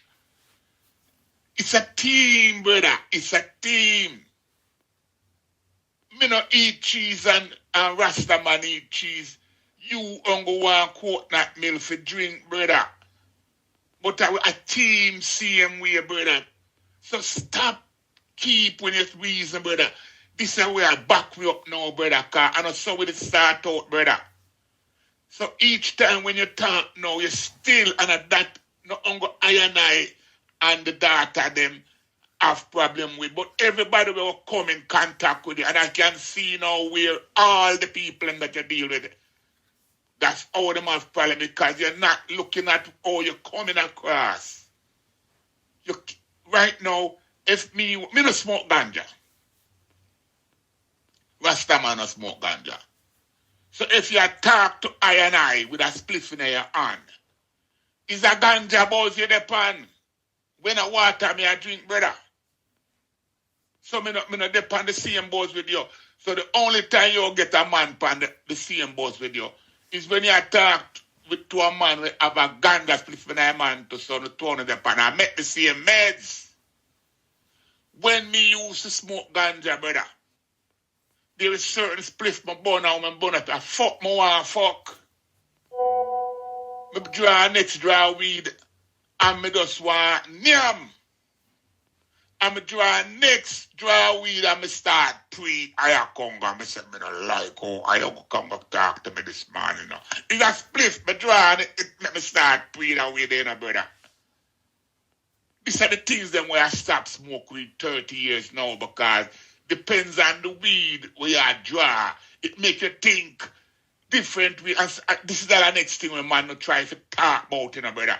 It's a team, brother. It's a team. Me not eat cheese and and Rasta man eat cheese, you only want coconut milk for drink, brother. But a team same way, brother. So stop keep when it's reason, brother. This is where I back me up now, brother, because I know so will it start out, brother. So each time when you talk now, you still under that no only I and the daughter them have problem with. But everybody will come in contact with you. And I can see now where all the people that you deal with, that's how them have problem, because you're not looking at how you're coming across. You, right now, if me no smoke ganja. Rasta man no smoke ganja. So if you talk to I with a spliff in your hand, is a ganja buzz you depend. When I water me I drink, brother. So me no depend the same buzz with you. So the only time you get a man pan the same buzz with you is when you talk to a man who have a ganja spliff in a man to so the tone of the pan. I make the same meds. When me used to smoke ganja, brother, there is certain spliff my bun out, my bun at a fuck me want fuck. Me draw next draw weed and me just want nyam. And me draw next draw weed and me start pre ayakonga. Me say me don't like how ayakonga come up talk to me this morning. You know. It's a spliff, me draw and it let me start pre that weed there, brother. These are the things them where I stop smoke weed 30 years now, because depends on the weed where you draw. It make you think differently. And this is the next thing when man no try to talk about, you know, brother.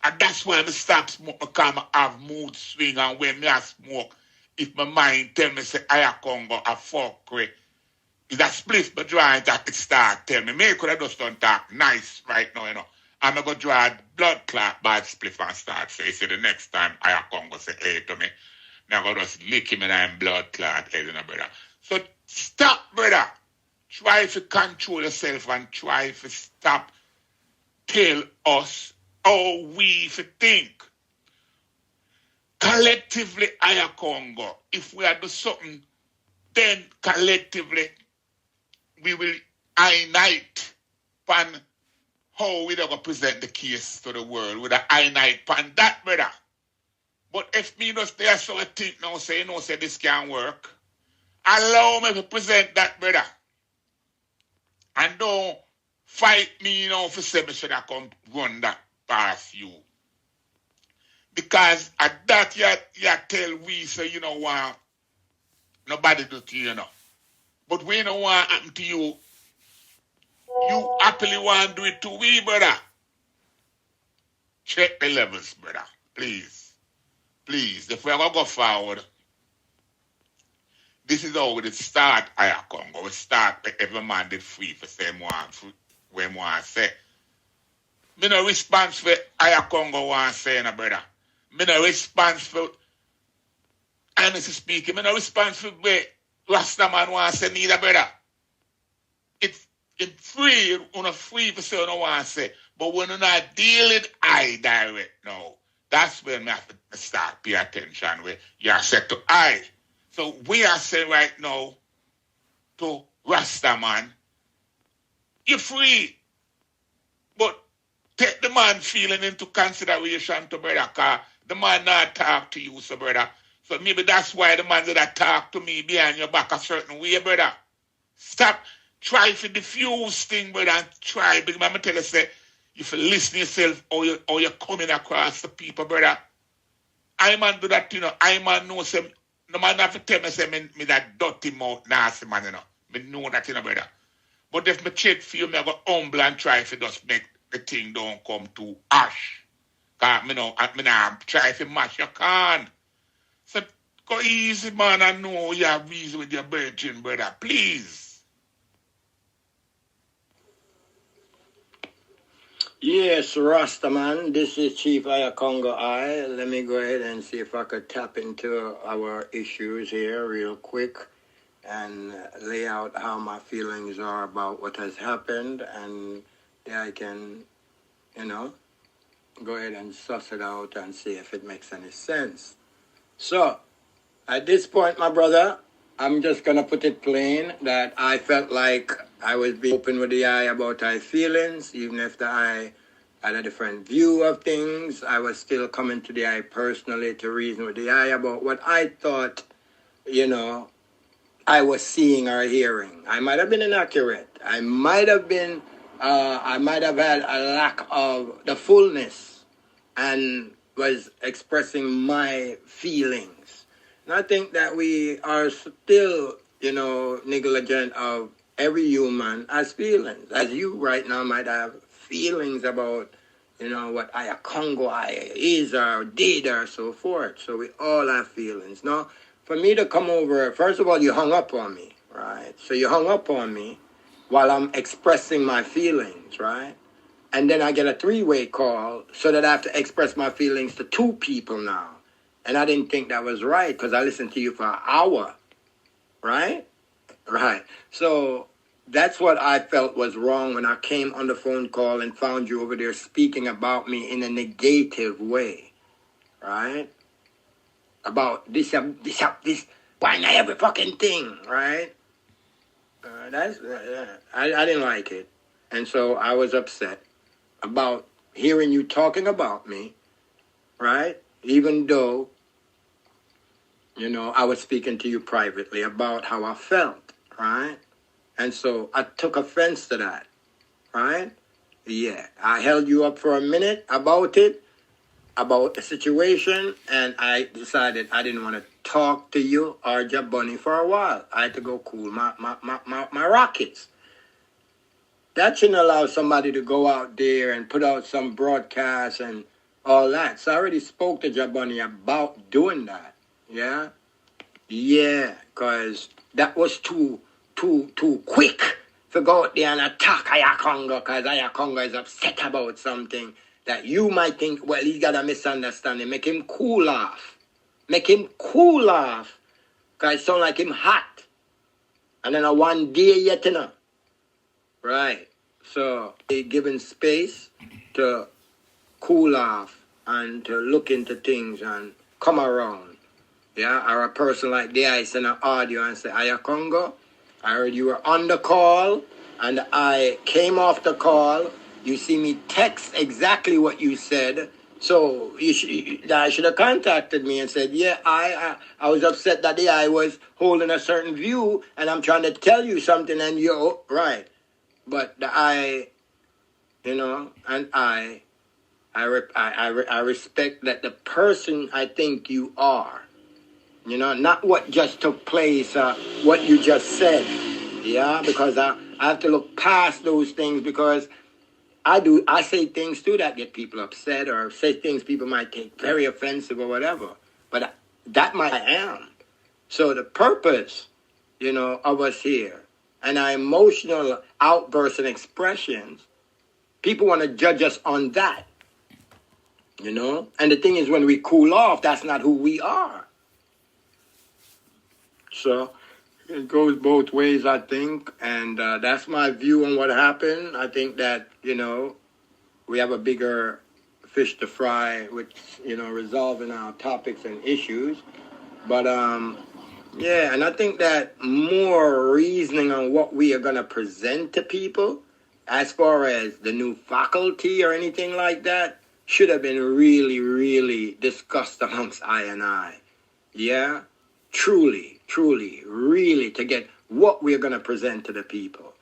And that's why I stop smoke, because I have mood swing, and when me I smoke, if my mind tell me say I Congo a fuck with, is that split but draw it that it start tell me. Me could have just don't talk nice right now, you know. I'm going to draw a blood clot bad split and start. So you see the next time I Congo say hey to me, I'm going to just lick him and I'm blood clot, hey, you know, brother. So stop, brother. Try to control yourself and try to stop tell us how we think. Collectively, I Congo. If we are do something, then collectively we will unite pan how we going to present the case to the world with an unite pan that, brother. But if me just there so I think now say, you know, say this can't work, allow me to present that, brother. And don't fight me, you know, for say me should I come run that past you. Because at that you tell we say you know what nobody do to you, you know. But we don't want happen to you. You happily want to do it to we, brother. Check the levels, brother. Please. Please. If we're going to go forward, this is how we start Ayakongo. We start every man did free for say when one say. Me no response for Ayakongo one say, no, brother. Me no response for, honestly speaking, me no response for where Rasta man want to say neither, brother. It's free, on a free for say no want to say. But when you're not dealing I direct now, that's when we have to start pay attention where you are set to I. So we are saying right now to Rasta man, you're free. But take the man feeling into consideration to brother, because the man not talk to you, so brother. So maybe that's why the man that talk to me behind your back a certain way, brother. Stop. Try to diffuse thing, brother, and try. Because I'm tell you, say, if you listen yourself or you're coming across the people, brother. I man do that, you know. I man know, say, no man have to tell me, say, me that dirty mouth, nasty man, you know. Me know that, you know, brother. But if me check for you, me I go humble and try to just make the thing don't come to ash. Because me know, I try to mash your can. So go easy, man. I know you have reason with your virgin, brother. Please. Yes, Rasta man. This is Chief Ayakongo I. Let me go ahead and see if I could tap into our issues here real quick and lay out how my feelings are about what has happened, and then I can, you know, go ahead and suss it out and see if it makes any sense. So, at this point, my brother, I'm just going to put it plain that I felt like I was being open with the eye about my feelings, even if the eye had a different view of things. I was still coming to the eye personally to reason with the eye about what I thought, you know, I was seeing or hearing. I might have been inaccurate. I might have had a lack of the fullness and was expressing my feelings. And I think that we are still, you know, negligent of every human has feelings. As you right now might have feelings about, you know, what Aya Congo is or did or so forth. So we all have feelings. Now, for me to come over, first of all, you hung up on me, right? So you hung up on me while I'm expressing my feelings, right? And then I get a three-way call so that I have to express my feelings to two people now. And I didn't think that was right because I listened to you for an hour, right? Right. So that's what I felt was wrong when I came on the phone call and found you over there speaking about me in a negative way, right? About this, why not every fucking thing, right? I didn't like it. And so I was upset about hearing you talking about me, right? Even though, you know, I was speaking to you privately about how I felt, right? And so I took offense to that, right? Yeah, I held you up for a minute about it, about the situation, and I decided I didn't want to talk to you or JahBunny for a while. I had to go cool my rockets. That shouldn't allow somebody to go out there and put out some broadcast and all that. So I already spoke to JahBunny about doing that. Yeah? Yeah, because that was too quick to go out there and attack Ayakonga because Ayakonga is upset about something that you might think, well, he's got a misunderstanding. Make him cool off. Make him cool off because it sound like him hot. And then a one day yet, you know. Right. So they given space to cool off and to look into things and come around. Yeah, or a person like the I send an audio and say, Ayakonga, I heard you were on the call and I came off the call. You see me text exactly what you said. So I should have contacted me and said, yeah, I was upset that I was holding a certain view and I'm trying to tell you something and you're right. But you know, and I respect that the person I think you are, you know, not what just took place, what you just said, yeah, because I have to look past those things because I say things too that get people upset or say things people might take very offensive or whatever, but that might I am. So the purpose, you know, of us here and our emotional outbursts and expressions, people want to judge us on that, you know? And the thing is, when we cool off, that's not who we are. So it goes both ways, I think. And that's my view on what happened. I think that, you know, we have a bigger fish to fry with, you know, resolving our topics and issues. But, yeah, and I think that more reasoning on what we are going to present to people as far as the new faculty or anything like that should have been really, really discussed amongst I and I. Yeah? Truly, really to get what we're going to present to the people.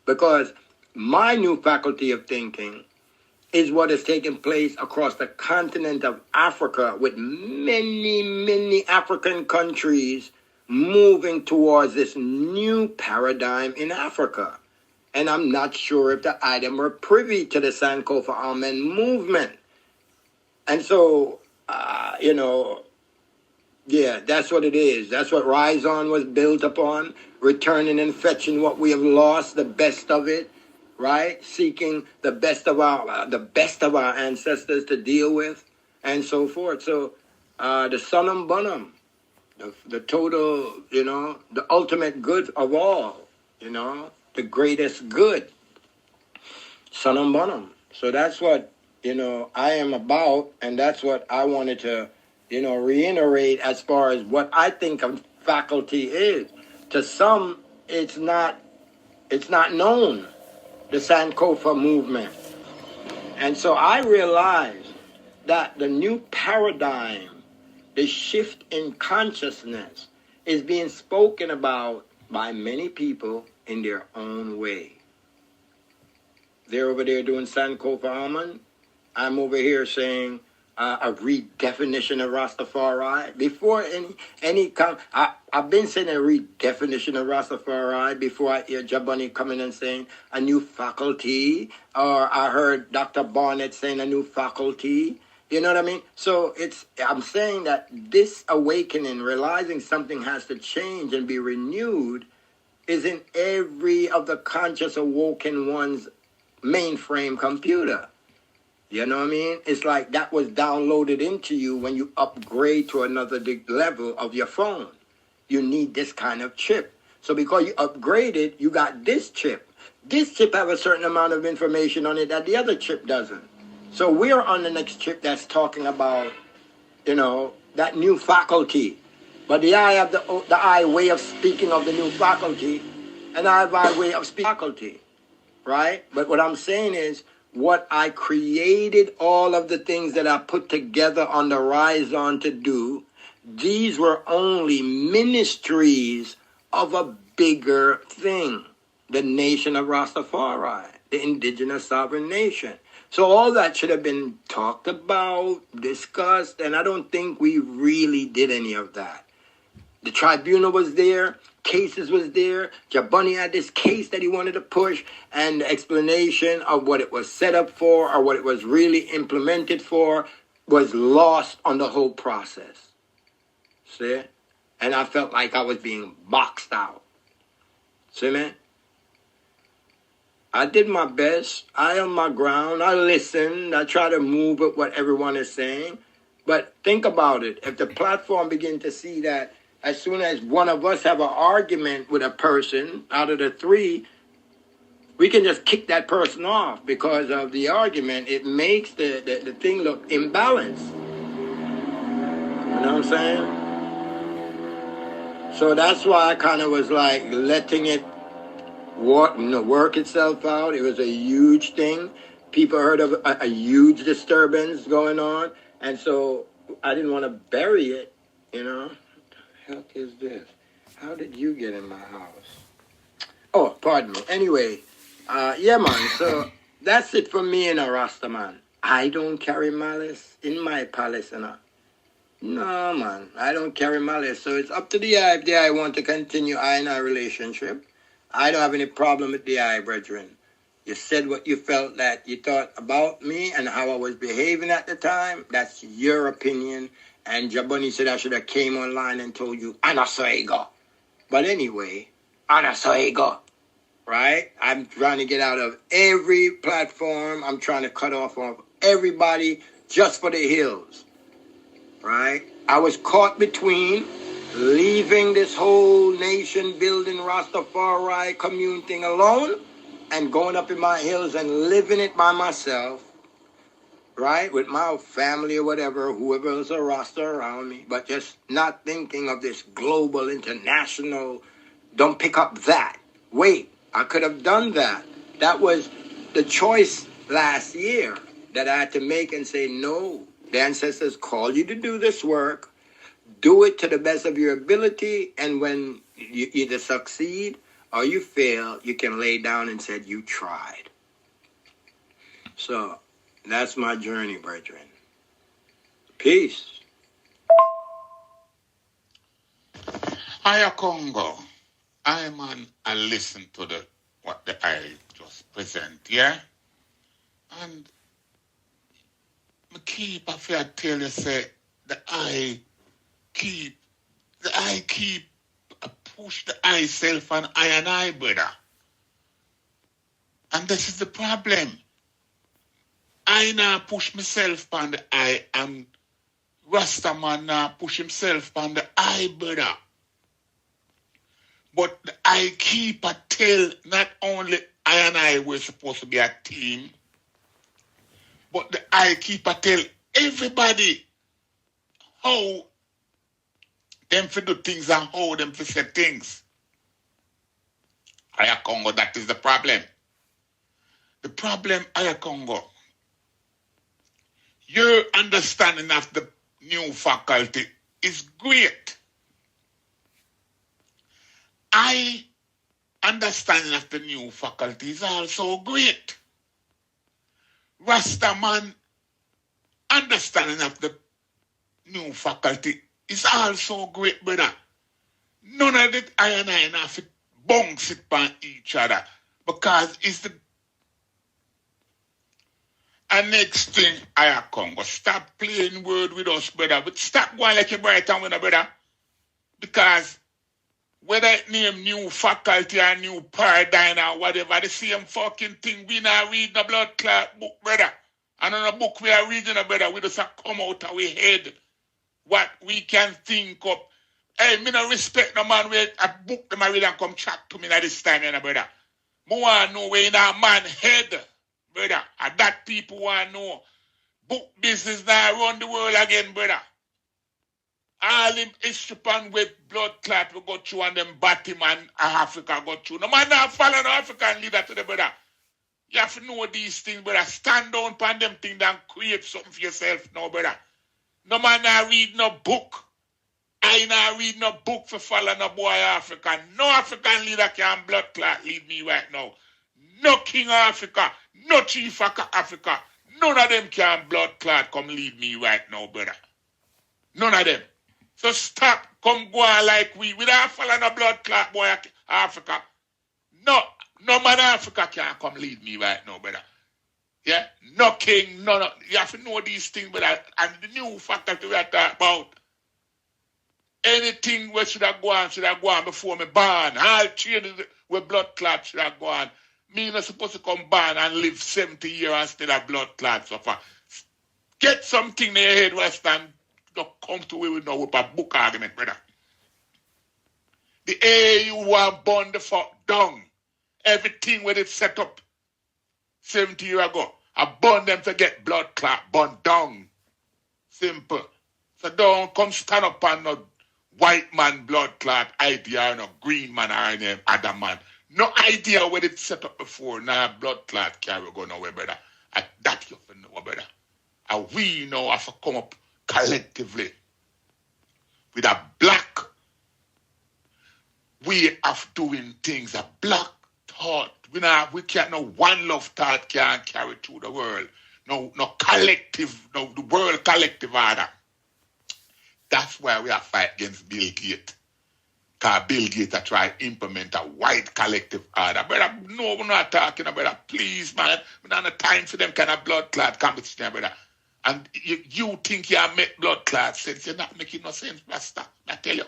Because my new faculty of thinking is what is taking place across the continent of Africa with many, many African countries moving towards this new paradigm in Africa. And I'm not sure if the item were privy to the Sankofa Amen movement. And so, you know, yeah, that's what it is. That's what Rise On was built upon, returning and fetching what we have lost, the best of it, right? Seeking the best of our ancestors to deal with, and so forth. So, the Sunum Bunum, the total, you know, the ultimate good of all, you know, the greatest good, Sunum Bunum. So that's what, you know, I am about, and that's what I wanted to, you know, reiterate as far as what I think of faculty is. To some, it's not known, the Sankofa movement. And so I realized that the new paradigm, the shift in consciousness, is being spoken about by many people in their own way. They're over there doing Sankofa Amun. I'm over here saying a redefinition of Rastafari. Before I've been saying a redefinition of Rastafari before I hear JahBunny coming and saying a new faculty, or I heard Dr. Barnett saying a new faculty. You know what I mean? So I'm saying that this awakening, realizing something has to change and be renewed, is in every of the conscious awoken one's mainframe computer. You know what I mean? It's like that was downloaded into you when you upgrade to another level of your phone. You need this kind of chip. So because you upgraded, you got this chip. This chip have a certain amount of information on it that the other chip doesn't. So we're on the next chip that's talking about, that new faculty. But the I have the I way of speaking of the new faculty, and I have my way of speaking faculty, right? But what I'm saying is, what I created, all of the things that I put together on the horizon to do, these were only ministries of a bigger thing, the nation of Rastafari, the indigenous sovereign nation. So all that should have been talked about, discussed, and I don't think we really did any of that. The tribunal was there, cases was there. JahBunny had this case that he wanted to push, and the explanation of what it was set up for or what it was really implemented for was lost on the whole process. See? And I felt like I was being boxed out. See, man? I did my best. I on my ground. I listened. I try to move with what everyone is saying. But think about it. If the platform begin to see that as soon as one of us have an argument with a person out of the three, we can just kick that person off because of the argument. It makes the thing look imbalanced. You know what I'm saying? So that's why I kind of was like letting it work itself out. It was a huge thing. People heard of a huge disturbance going on. And so I didn't want to bury it, What the heck is this? How did you get in my house? Oh, pardon me. Anyway, yeah, man. So that's it for me, Rasta, man. I don't carry malice in my palace, No, man. I don't carry malice. So it's up to the eye if the eye want to continue I and I relationship. I don't have any problem with the eye, brethren. You said what you felt that you thought about me and how I was behaving at the time. That's your opinion. And JahBunny said I should have came online and told you, Anna Soego. But anyway, Anna Soego. Right? I'm trying to get out of every platform. I'm trying to cut off of everybody just for the hills. Right? I was caught between leaving this whole nation building Rastafari commune thing alone and going up in my hills and living it by myself, right? With my family or whatever, whoever is a Rasta around me, but just not thinking of this global, international, don't pick up that. Wait, I could have done that. That was the choice last year that I had to make and say, no, the ancestors called you to do this work. Do it to the best of your ability, and when you either succeed or you fail, you can lay down and say you tried. So that's my journey, brethren. Peace. Hiya Congo. I listen to what the I just present, yeah? And I keep, I feel tell you, say, I keep push the I self and I, brother. And this is the problem. I now push myself on the I, and Rastaman now push himself on the I, brother. But the I keep a tell not only I and I were supposed to be a team, but the I keep a tell everybody how them for do things and how them for say things. Aya Congo, that is the problem. The problem, Aya Congo, your understanding of the new faculty is great. I understanding of the new faculty is also great. Rasta man understanding of the new faculty is also great, brother. None of it I and I have to bounce it on each other because it's the and next thing I Congo. Stop playing word with us, brother. But stop going like a bright and winner, brother. Because whether it name new faculty or new paradigm or whatever, the same fucking thing. We not read the blood clot book, brother. And on a book we are reading, brother, we just come out of our head what we can think of. Hey, me no respect no man with a book them I read and come chat to me at this time, brother. Me want to know where in a man head, brother. And that people want to know. Book business now run the world again, brother. All them history pan with blood clot we go through and them Batman and Africa go through. No man not follow no African leader to the brother. You have to know these things, brother. Stand down pan them things and create something for yourself now, brother. No man not read no book. I not read no book for follow no boy African. No African leader can blood clot lead me right now. No king of Africa. No chief of Africa. None of them can blood clot come lead me right now, brother. None of them. So stop, come go on like we don't follow no blood clot boy Africa. No man Africa can come lead me right now, brother. Yeah? No king, no. You have to know these things, brother. And the new faculty we are talking about. Anything where should I go on before me born. All children with blood clot should I go on. Me not supposed to come born and live 70 years and still have blood clot suffer. Get something in your head, Rasta, and don't come to where we know with a book argument, brother. The AU want burn the fuck down. Everything when it set up 70 years ago, I burn them to get blood clot, burn down. Simple. So don't come stand up on no white man blood clot idea or no green man or any other man. No idea when it set up before. Now blood clot carry go nowhere, brother. And that you know, brother. And we now have to come up collectively with a black way of doing things, a black thought. We can't no one love thought can carry through the world. No collective, no the world collective order. That's why we are fight against Bill Gates. Because Bill Gates try to implement a white collective order. Brother, no, we're not talking about that. Please, man. We don't have time for them kind of blood clot competition, brother. And you think you make blood clot sense. You're not making no sense, Rasta. I tell you.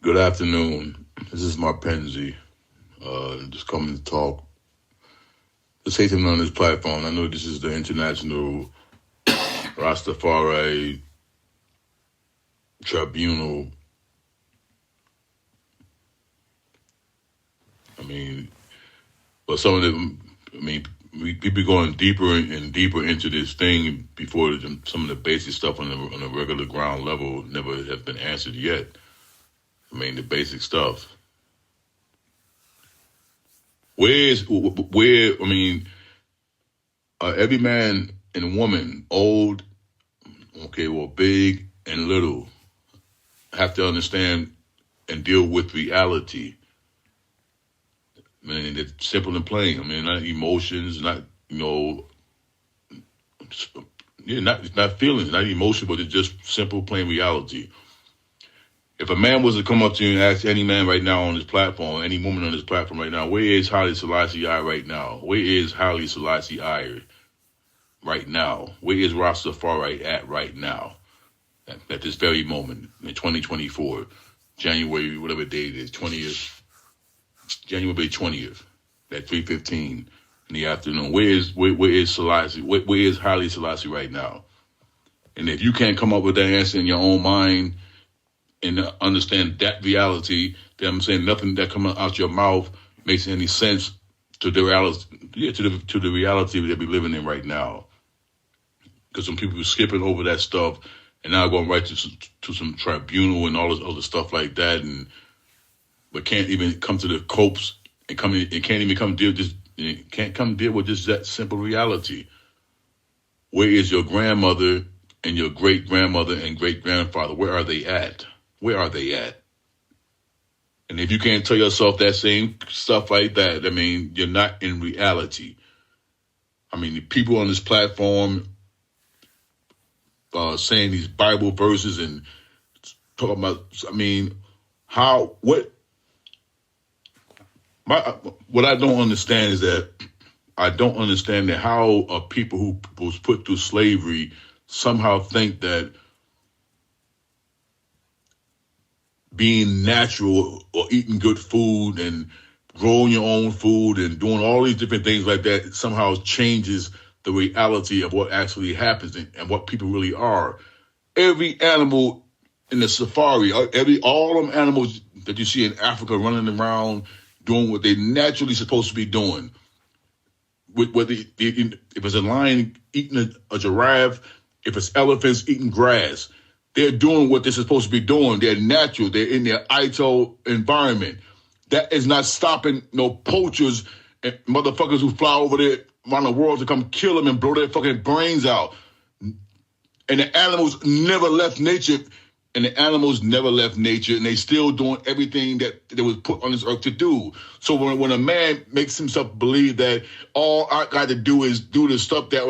Good afternoon. This is Marpenzi. Just coming to talk. Let's hate him on this platform. I know this is the international Rastafari Tribunal. But some of them, we be going deeper and deeper into this thing before some of the basic stuff on the regular ground level never has been answered yet. The basic stuff. Every man and woman, old, big and little, have to understand and deal with reality. It's simple and plain. Not emotions, not feelings, not emotion, but it's just simple, plain reality. If a man was to come up to you and ask any man right now on this platform, any woman on this platform right now, where is Haile Selassie I right now? Where is Haile Selassie I right now? Where is Rastafari at right now? At this very moment, in 2024, January, whatever day it is, January 20th, at 3:15 in the afternoon. Where is Selassie? Where is Haile Selassie right now? And if you can't come up with that answer in your own mind, and understand that reality, then I'm saying nothing that comes out your mouth makes any sense to the reality, to the reality that we're living in right now. because some people are skipping over that stuff and now going right to some tribunal and all this other stuff like that, but can't even come to the copes and can't even come deal with just that simple reality. Where is your grandmother and your great grandmother and great grandfather? Where are they at? Where are they at? And if you can't tell yourself that same stuff like that, I mean, you're not in reality. I mean, the people on this platform saying these Bible verses and talking about, I mean, what I don't understand is that I don't understand that how people who was put through slavery somehow think that being natural or eating good food and growing your own food and doing all these different things like that somehow changes the reality of what actually happens and what people really are. Every animal in the safari, all them animals that you see in Africa running around doing what they're naturally supposed to be doing. If it's a lion eating a giraffe, if it's elephants eating grass, they're doing what they're supposed to be doing. They're natural. They're in their ITO environment. That is not stopping no poachers and motherfuckers who fly over there around the world to come kill them and blow their fucking brains out. And the animals never left nature. And they still doing everything that they was put on this earth to do. So when a man makes himself believe that all I got to do is do the stuff that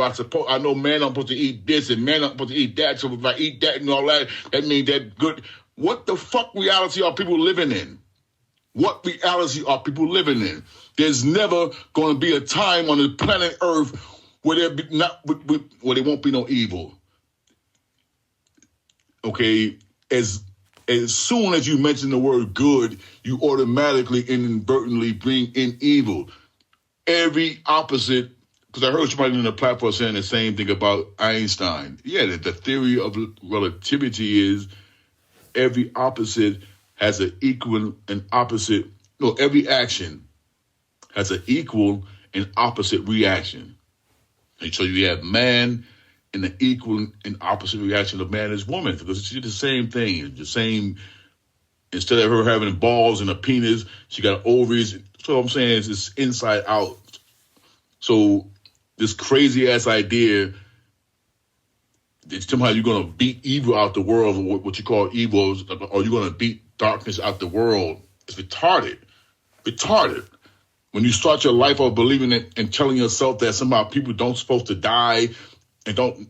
I know man I'm supposed to eat this and man I'm supposed to eat that, so if I eat that and all that, that means that good. What the fuck reality are people living in? What reality are people living in? There's never going to be a time on the planet Earth where where there won't be no evil. Okay, as soon as you mention the word good, you automatically inadvertently bring in evil. Every opposite, because I heard somebody on the platform saying the same thing about Einstein. Yeah, the theory of relativity is every opposite has an equal and opposite. No, every action has an equal and opposite reaction. And so you have man in the equal and opposite reaction of man is woman, because it's the same thing. The same, instead of her having balls and a penis, she got ovaries. So what I'm saying is it's inside out. So this crazy ass idea that somehow you're going to beat evil out the world, or what you call evil, or you're going to beat darkness out the world, it's retarded. Retarded. When you start your life off believing it and telling yourself that somehow people don't supposed to die, and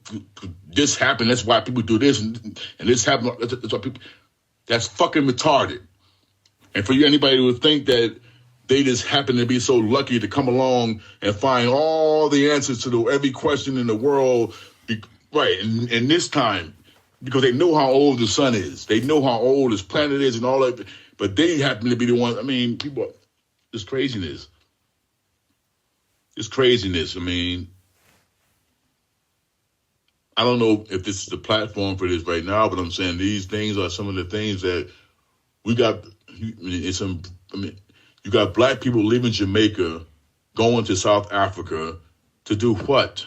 this happen, that's why people do this, and this happen, that's why people, that's fucking retarded. And for anybody who would think that they just happen to be so lucky to come along and find all the answers to every question in the world, right, and this time, because they know how old the sun is, they know how old this planet is and all that, but they happen to be the ones, I mean, people, it's craziness. It's craziness, I mean, I don't know if this is the platform for this right now, but I'm saying these things are some of the things that we got. You got black people leaving Jamaica, going to South Africa to do what?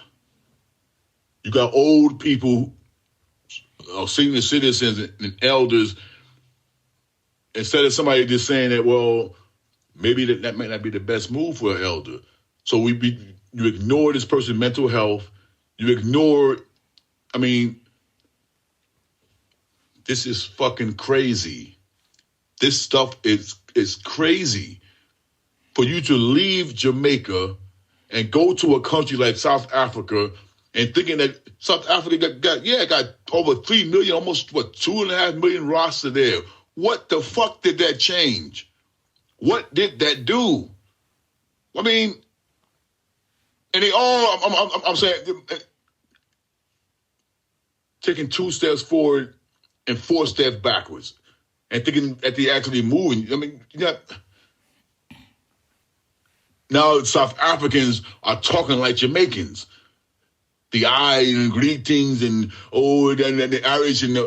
You got old people, senior citizens and elders, instead of somebody just saying that, well, maybe that might not be the best move for an elder. So you ignore this person's mental health. You ignore. I mean, this is fucking crazy. This stuff is crazy. For you to leave Jamaica and go to a country like South Africa and thinking that South Africa got over 3 million, almost 2.5 million Rasta there. What the fuck did that change? What did that do? I mean, and they all, I'm saying, taking 2 steps forward and 4 steps backwards, and thinking that they actually moving. I mean, now South Africans are talking like Jamaicans. The I and greetings and the Irish and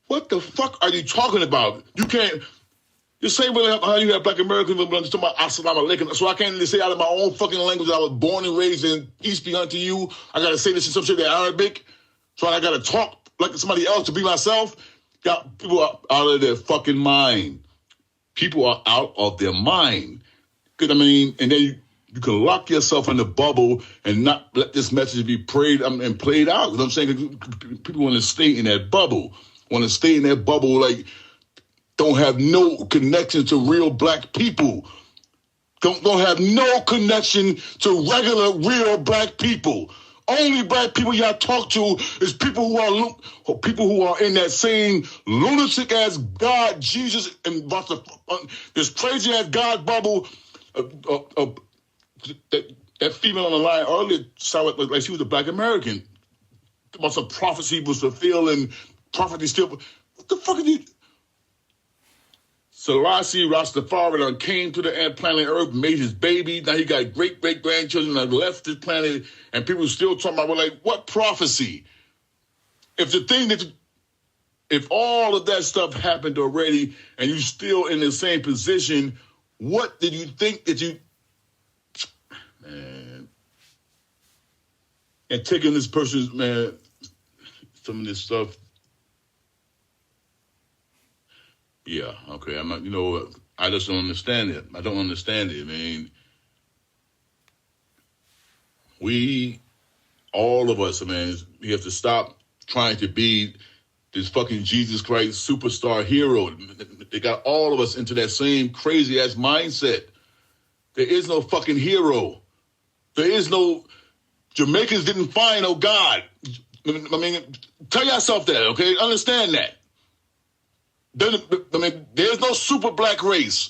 what the fuck are you talking about? You can't. The same way how you have black Americans talking about Assalamu alaikum. So I can't even say out of my own fucking language that I was born and raised in, peace be unto you. I gotta say this in some shit in Arabic. So I got to talk like somebody else to be myself. People are out of their fucking mind. People are out of their mind. Because, I mean, and then you can lock yourself in the bubble and not let this message be prayed and played out. You know what I'm saying? People want to stay in that bubble. Like, don't have no connection to real black people. Don't have no connection to regular, real black people. Only black people y'all talk to is people who are in that same lunatic ass God, Jesus, and this crazy ass God bubble. That female on the line earlier sounded like she was a black American. About some prophecy was fulfilled and prophecy still. What the fuck are you? Selassie Rastafari came to the planet Earth, made his baby. Now he got great-great-grandchildren that left this planet, and people still talking about, well, like, what prophecy? If all of that stuff happened already and you still in the same position, what did you think that you... Man. And taking this person's, man, some of this stuff... Yeah, okay. I'm not, I just don't understand it. I don't understand it. I mean, all of us, man, we have to stop trying to be this fucking Jesus Christ superstar hero. They got all of us into that same crazy ass mindset. There is no fucking hero. There is no, Jamaicans didn't find no God. I mean, tell yourself that, okay? Understand that. There's no super black race.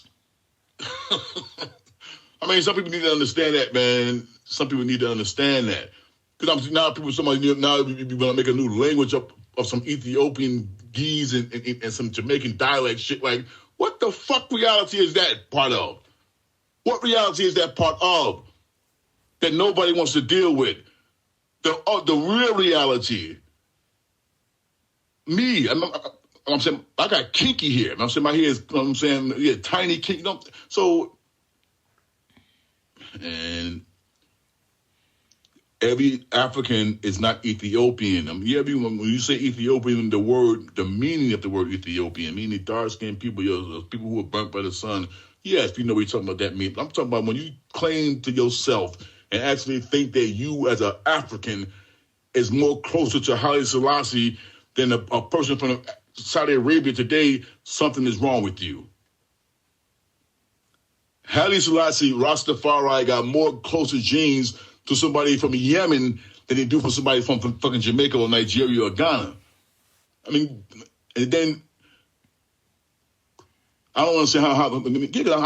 I mean, some people need to understand that, man. Some people need to understand that. Because now we want to make a new language of some Ethiopian geese and some Jamaican dialect shit. Like, what the fuck reality is that part of? What reality is that part of that nobody wants to deal with? The real reality. Me, I'm saying I got kinky hair. I'm saying my hair is, tiny kinky. So, and every African is not Ethiopian. I mean, when you say Ethiopian, the meaning of the word Ethiopian, meaning dark-skinned people, people who were burnt by the sun. Yes, we know what you're talking about that means. I'm talking about when you claim to yourself and actually think that you as an African is more closer to Haile Selassie than a person from Saudi Arabia today, something is wrong with you. Haile Selassie, Rastafari, got more closer genes to somebody from Yemen than they do for somebody from fucking Jamaica or Nigeria or Ghana. I mean, and then I don't understand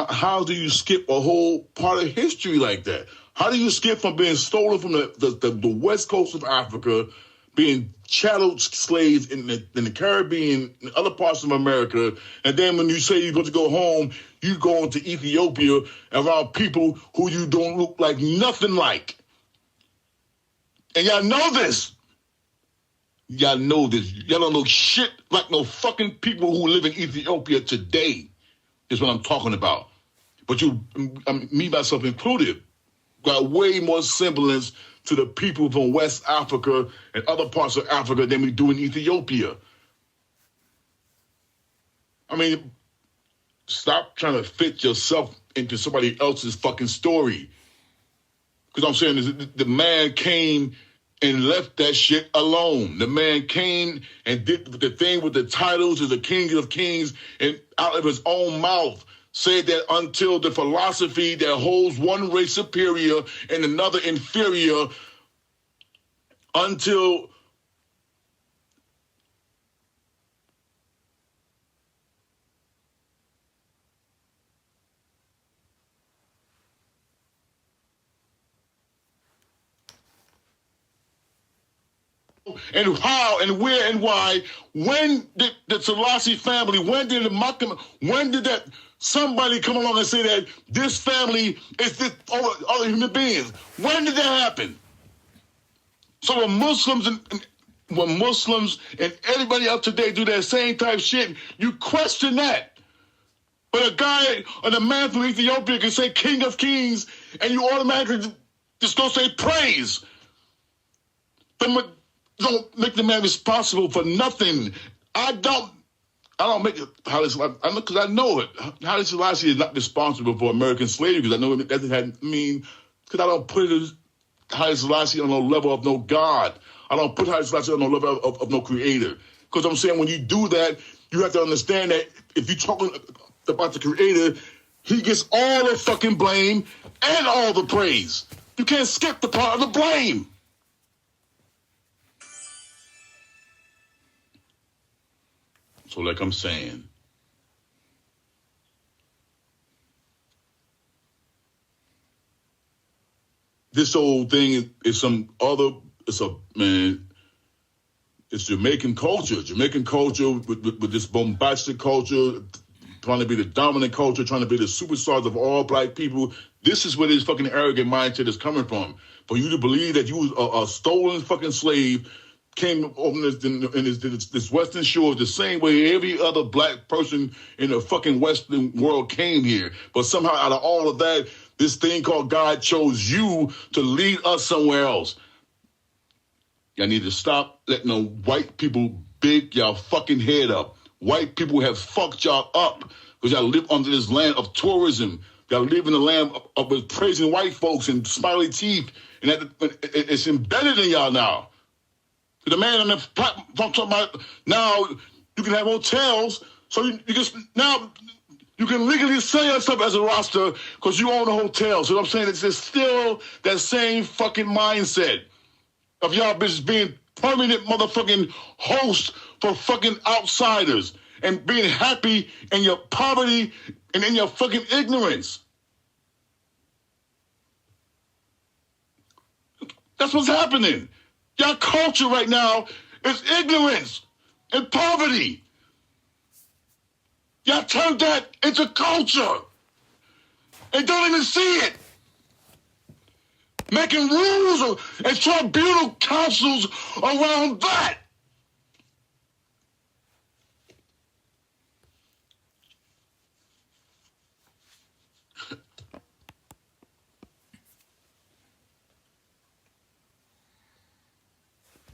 how do you skip a whole part of history like that? How do you skip from being stolen from the west coast of Africa, being chattel slaves in the Caribbean and other parts of America, and then when you say you're going to go home, you go into Ethiopia around people who you don't look like nothing like. And y'all know this. Y'all know this. Y'all don't know shit like no fucking people who live in Ethiopia today. Is what I'm talking about. But me, myself included, got way more semblance to the people from West Africa and other parts of Africa than we do in Ethiopia. I mean, stop trying to fit yourself into somebody else's fucking story. Because I'm saying the man came and left that shit alone. The man came and did the thing with the titles as the King of Kings, and out of his own mouth said that until the philosophy that holds one race superior and another inferior, until and how and where and why, when did the Selassie family, when did that somebody come along and say that this family is this other human beings? When did that happen? So when Muslims and everybody else today do that same type shit, you question that. But a guy or a man from Ethiopia can say King of Kings, and you automatically just go say praise. don't make the man responsible for nothing. I don't make it Haile Selassie. I know because I know it. Haile Selassie is not responsible for American slavery because I know that because I don't put Haile Selassie on no level of no God. I don't put Haile Selassie on no level of no creator. Because I'm saying when you do that, you have to understand that if you're talking about the creator, he gets all the fucking blame and all the praise. You can't skip the part of the blame. So like I'm saying, this whole thing is it's Jamaican culture with this bombastic culture, trying to be the dominant culture, trying to be the superstars of all black people. This is where this fucking arrogant mindset is coming from. For you to believe that you was a stolen fucking slave, came on this Western shore the same way every other black person in the fucking Western world came here. But somehow out of all of that, this thing called God chose you to lead us somewhere else. Y'all need to stop letting the white people big y'all fucking head up. White people have fucked y'all up because y'all live under this land of tourism. Y'all live in the land of praising white folks and smiley teeth. And it's embedded in y'all now. The man on the platform talking about now you can have hotels, so you can legally sell yourself as a Rasta because you own a hotel. So what I'm saying is there's still that same fucking mindset of y'all bitches being permanent motherfucking hosts for fucking outsiders and being happy in your poverty and in your fucking ignorance. That's what's happening. Your culture right now is ignorance and poverty. Y'all turned that into culture and don't even see it. Making rules and tribunal councils around that.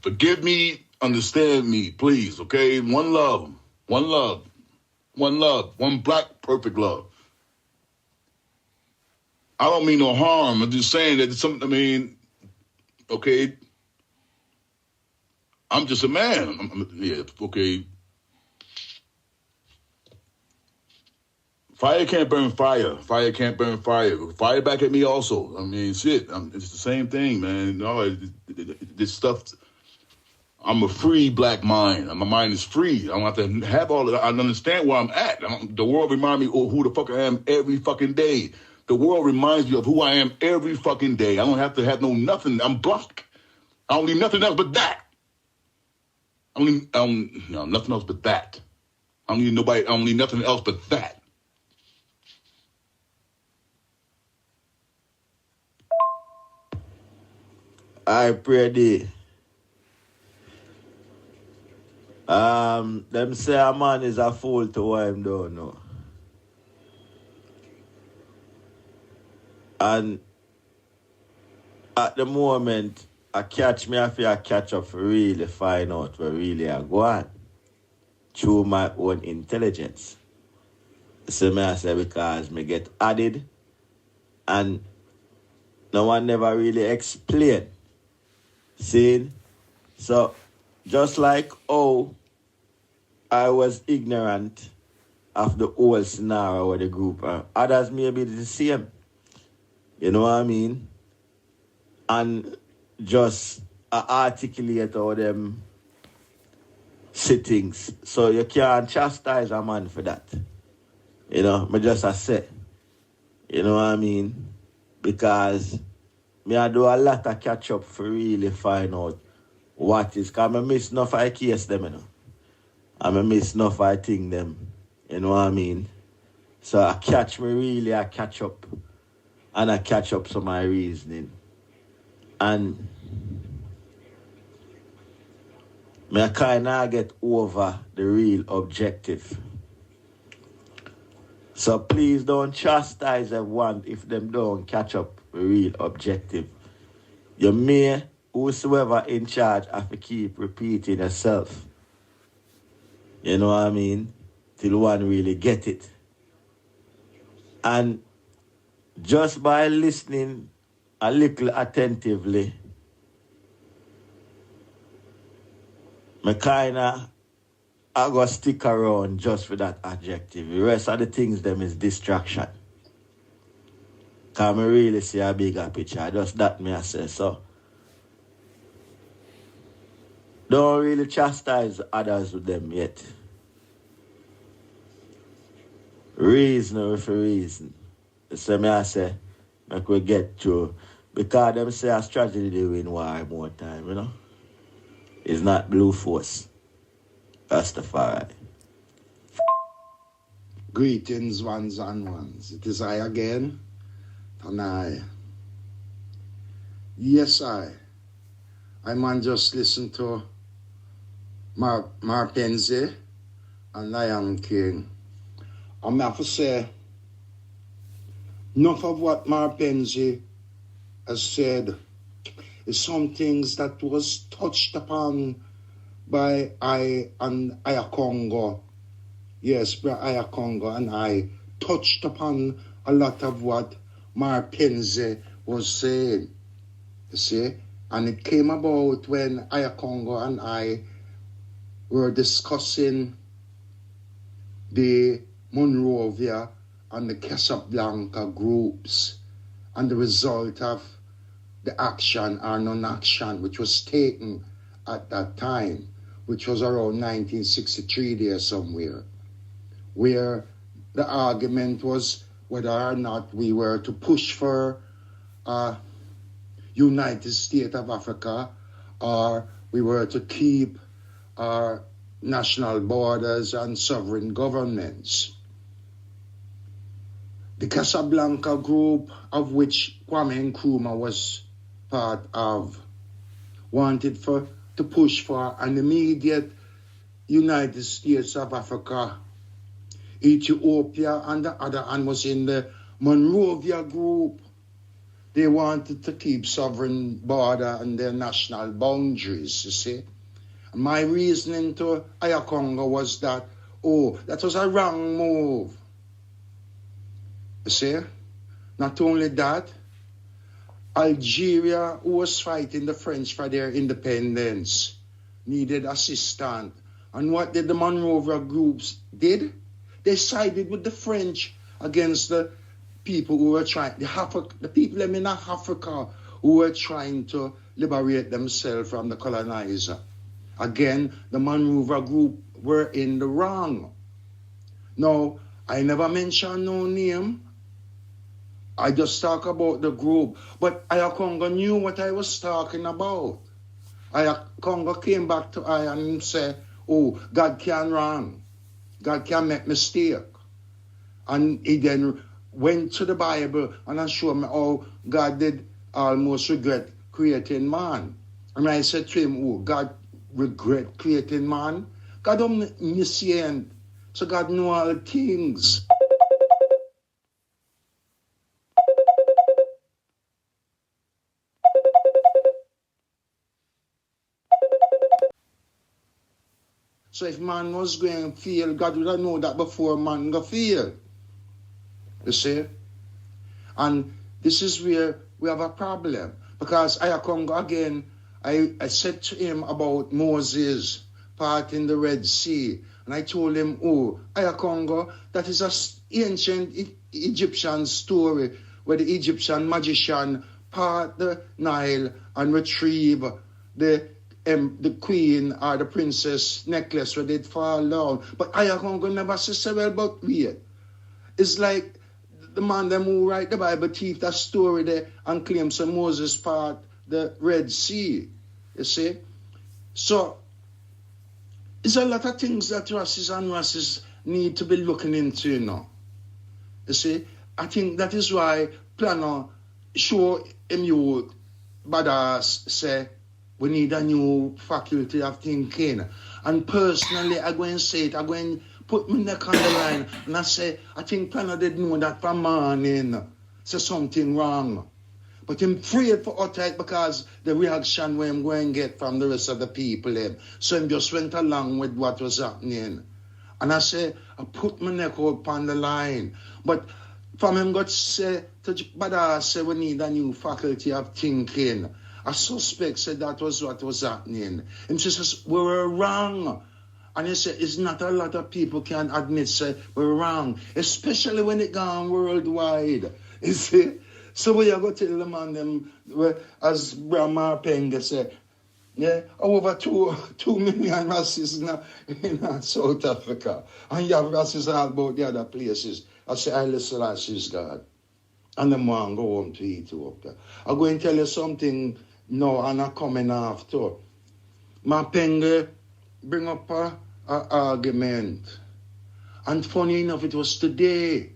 Forgive me, understand me, please, okay? One love, one black perfect love. I don't mean no harm. I'm just saying that okay, I'm just a man. Okay. Fire can't burn fire. Fire can't burn fire. Fire back at me also. Shit. It's the same thing, man. No, this stuff. I'm a free black mind. My mind is free. I don't have to have all of that. I understand where I'm at. The world reminds me of who the fuck I am every fucking day. The world reminds me of who I am every fucking day. I don't have to have nothing. I'm black. I don't need nothing else but that. Nothing else but that. I don't need nobody. I don't need nothing else but that. I pray thee. Them say a man is a fool to what him don't know. And at the moment, I catch up for really find out where really I go on through my own intelligence. So I say because me get added and no one never really explain. See? So just like I was ignorant of the whole scenario with the group, others may be the same. You know what I mean? And just articulate all them sittings. So you can't chastise a man for that. You know, me just say. You know what I mean? Because me I do a lot of catch up for really find out what is. Because I miss enough I case them, you know. I miss enough I think them. You know what I mean? So I catch up. And I catch up some of my reasoning. And I kind of get over the real objective. So please don't chastise everyone if them don't catch up the real objective. You may whosoever in charge have to keep repeating yourself. You know what I mean? Till one really get it. And just by listening a little attentively, I kinda I go stick around just for that adjective. The rest of the things them is distraction. Cause I really see a bigger picture. Just that me I say so. Don't really chastise others with them yet. Reason for reason. So me I say, make we get through. Because them say a strategy they win war more time, you know? It's not blue force. Rastafari. Greetings, ones and ones. It is I again, and I. Yes, I man just listen to Marpenzi and Lion King. I'm have to say, enough of what Marpenzi has said is some things that was touched upon by I and Ayakongo. Yes, by Ayakongo and I touched upon a lot of what Marpenzi was saying. You see? And it came about when Ayakongo and I were discussing the Monrovia and the Casablanca groups and the result of the action or non-action which was taken at that time, which was around 1963 there somewhere, where the argument was whether or not we were to push for a United States of Africa or we were to keep our national borders and sovereign governments. The Casablanca group, of which Kwame Nkrumah was part of, wanted to push for an immediate United States of Africa. Ethiopia, on the other hand, was in the Monrovia group. They wanted to keep sovereign border and their national boundaries, you see. And my reasoning to Ayakongo was that, that was a wrong move. You see? Not only that, Algeria, who was fighting the French for their independence, needed assistance. And what did the Monrovia groups did? They sided with the French against the people who were trying, the people in Africa who were trying to liberate themselves from the colonizer. Again, the Monrovia group were in the wrong. Now, I never mention no name. I just talk about the group. But Ayakongo knew what I was talking about. Ayakongo came back to I and said, God can wrong. God can make mistake. And he then went to the Bible and showed me how God did almost regret creating man. And I said to him, God regret creating man? God omniscient. So God know all things. So if man was going to fail, God would have known that before man go fail. You see? And this is where we have a problem. Because Ayakongo again, I said to him about Moses parting the Red Sea. And I told him, Ayakongo, that is an ancient Egyptian story where the Egyptian magician part the Nile and retrieve the queen or the princess necklace where they'd fall down. But Ayakongo never say, well, but wait. It's like the man them who write the Bible thief that story there and claims that Moses part the Red Sea. You see? So, it's a lot of things that racists need to be looking into, you know. You see? I think that is why Planner show him you badass say, we need a new faculty of thinking. And personally, I'm going to say it. I'm going to put my neck on the line. And I say, I think Planner did know that from morning. Say something wrong. But I'm afraid for utter it because the reaction where I'm going to get from the rest of the people. So I just went along with what was happening. And I say, I put my neck out on the line. But from him got say, but I say we need a new faculty of thinking. I suspect said that was what was happening. And she says, we were wrong. And he said, it's not a lot of people can admit say we're wrong. Especially when it gone worldwide. You see? So we are going to tell the man them, as Brahma Penga said, yeah, over 2 million racists now in South Africa. And you have racists all about the other places. I say, I listen to God. And the man go home to Ethiopia. I'm going to tell you something now, and I'm coming after. My Penga bring up a argument. And funny enough, it was today.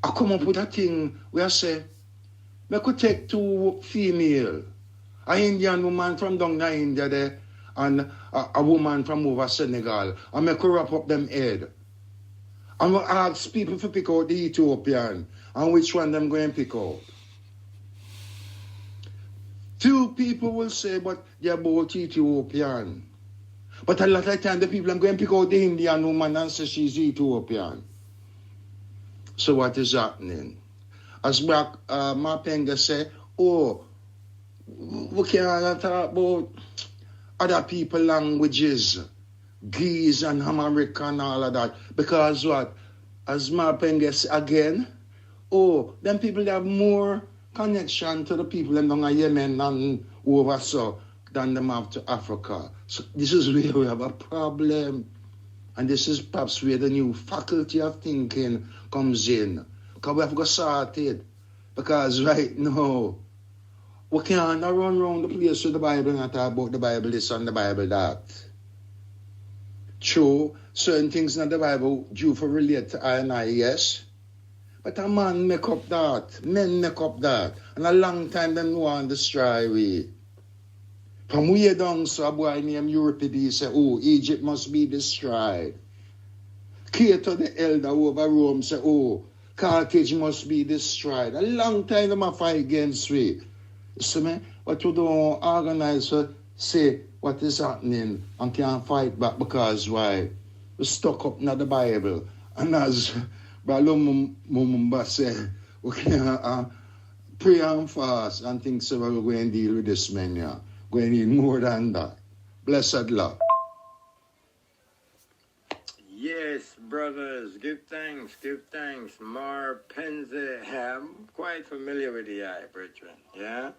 I come up with a thing where I say, I could take 2 female, an Indian woman from down in India there, and a woman from over Senegal, and I could wrap up them head. And I ask people to pick out the Ethiopian, and which one them going to pick out. Few people will say, but they're both Ethiopian. But a lot of time, the people I'm going to pick out the Indian woman and say she's Ethiopian. So what is happening? As Mapenga said, oh, we can't talk about other people languages, Greece and American and all of that. Because what? As Mapenga said again, oh, them people have more connection to the people in Yemen and over so than them have to Africa. So this is where we have a problem. And this is perhaps where the new faculty of thinking comes in. Because we have got started. Because right now, we can't run around the place with the Bible and talk about the Bible this and the Bible that. True, certain things in the Bible due for relate to I and I, yes. But a man make up that. Men make up that. And a long time them want to destroy we. From way down, so a boy named Euripides say, oh, Egypt must be destroyed. Cato the elder over Rome say, oh, Carthage must be destroyed. A long time them a fight against we. You see me? But we don't organize to say what is happening and can't fight back because why? We're stuck up in the Bible. And as Brother Mumba said, we can pray and fast and think so we're going to deal with this man here. Going to need more than that. Blessed love. Yes, brothers, give thanks. Mar Penze, I'm quite familiar with the eye, brethren, yeah?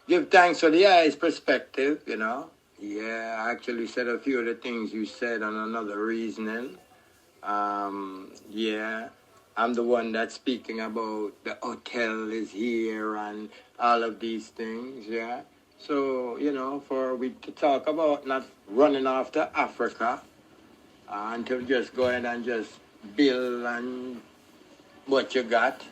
Give thanks for the eye's perspective, you know? Yeah, I actually said a few of the things you said on another reasoning. Yeah, I'm the one that's speaking about the hotel is here and all of these things, yeah? So, you know, for we to talk about not running after Africa and to just go ahead and just build and what you got,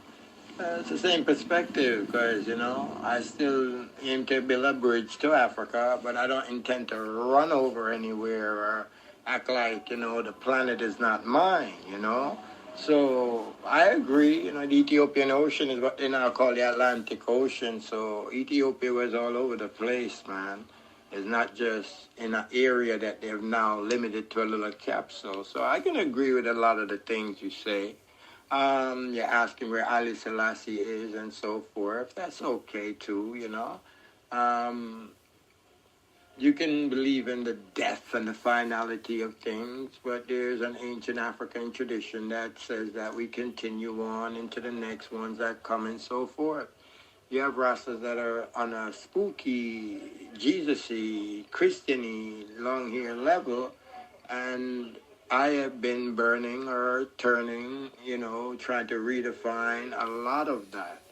it's the same perspective because, you know, I still aim to build a bridge to Africa, but I don't intend to run over anywhere or act like, you know, the planet is not mine, you know. So I agree, you know, the Ethiopian Ocean is what they now call the Atlantic Ocean. So Ethiopia was all over the place, man. It's not just in an area that they've now limited to a little capsule. So I can agree with a lot of the things you say. You're asking where Ali Selassie is and so forth. That's okay too, you know. You can believe in the death and the finality of things, but there's an ancient African tradition that says that we continue on into the next ones that come and so forth. You have Rastas that are on a spooky, Jesus-y, Christian-y, long hair level, and I have been burning or turning, you know, trying to redefine a lot of that.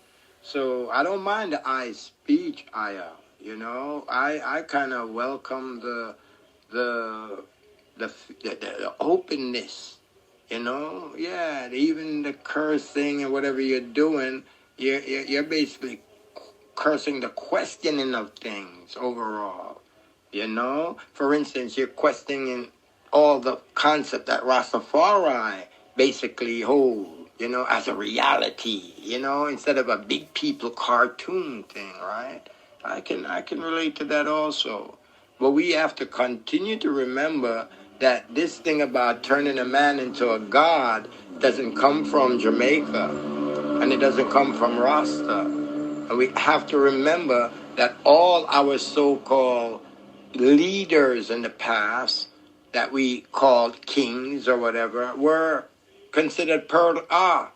So I don't mind the I speech, Aya. You know, I kind of welcome the openness, you know. Yeah, even the cursing and whatever you're doing, you're basically cursing the questioning of things overall, you know. For instance, you're questioning all the concept that Rastafari basically hold, you know, as a reality, you know, instead of a big people cartoon thing, right? I can relate to that also. But we have to continue to remember that this thing about turning a man into a god doesn't come from Jamaica, and it doesn't come from Rasta. And we have to remember that all our so-called leaders in the past that we called kings or whatever were considered a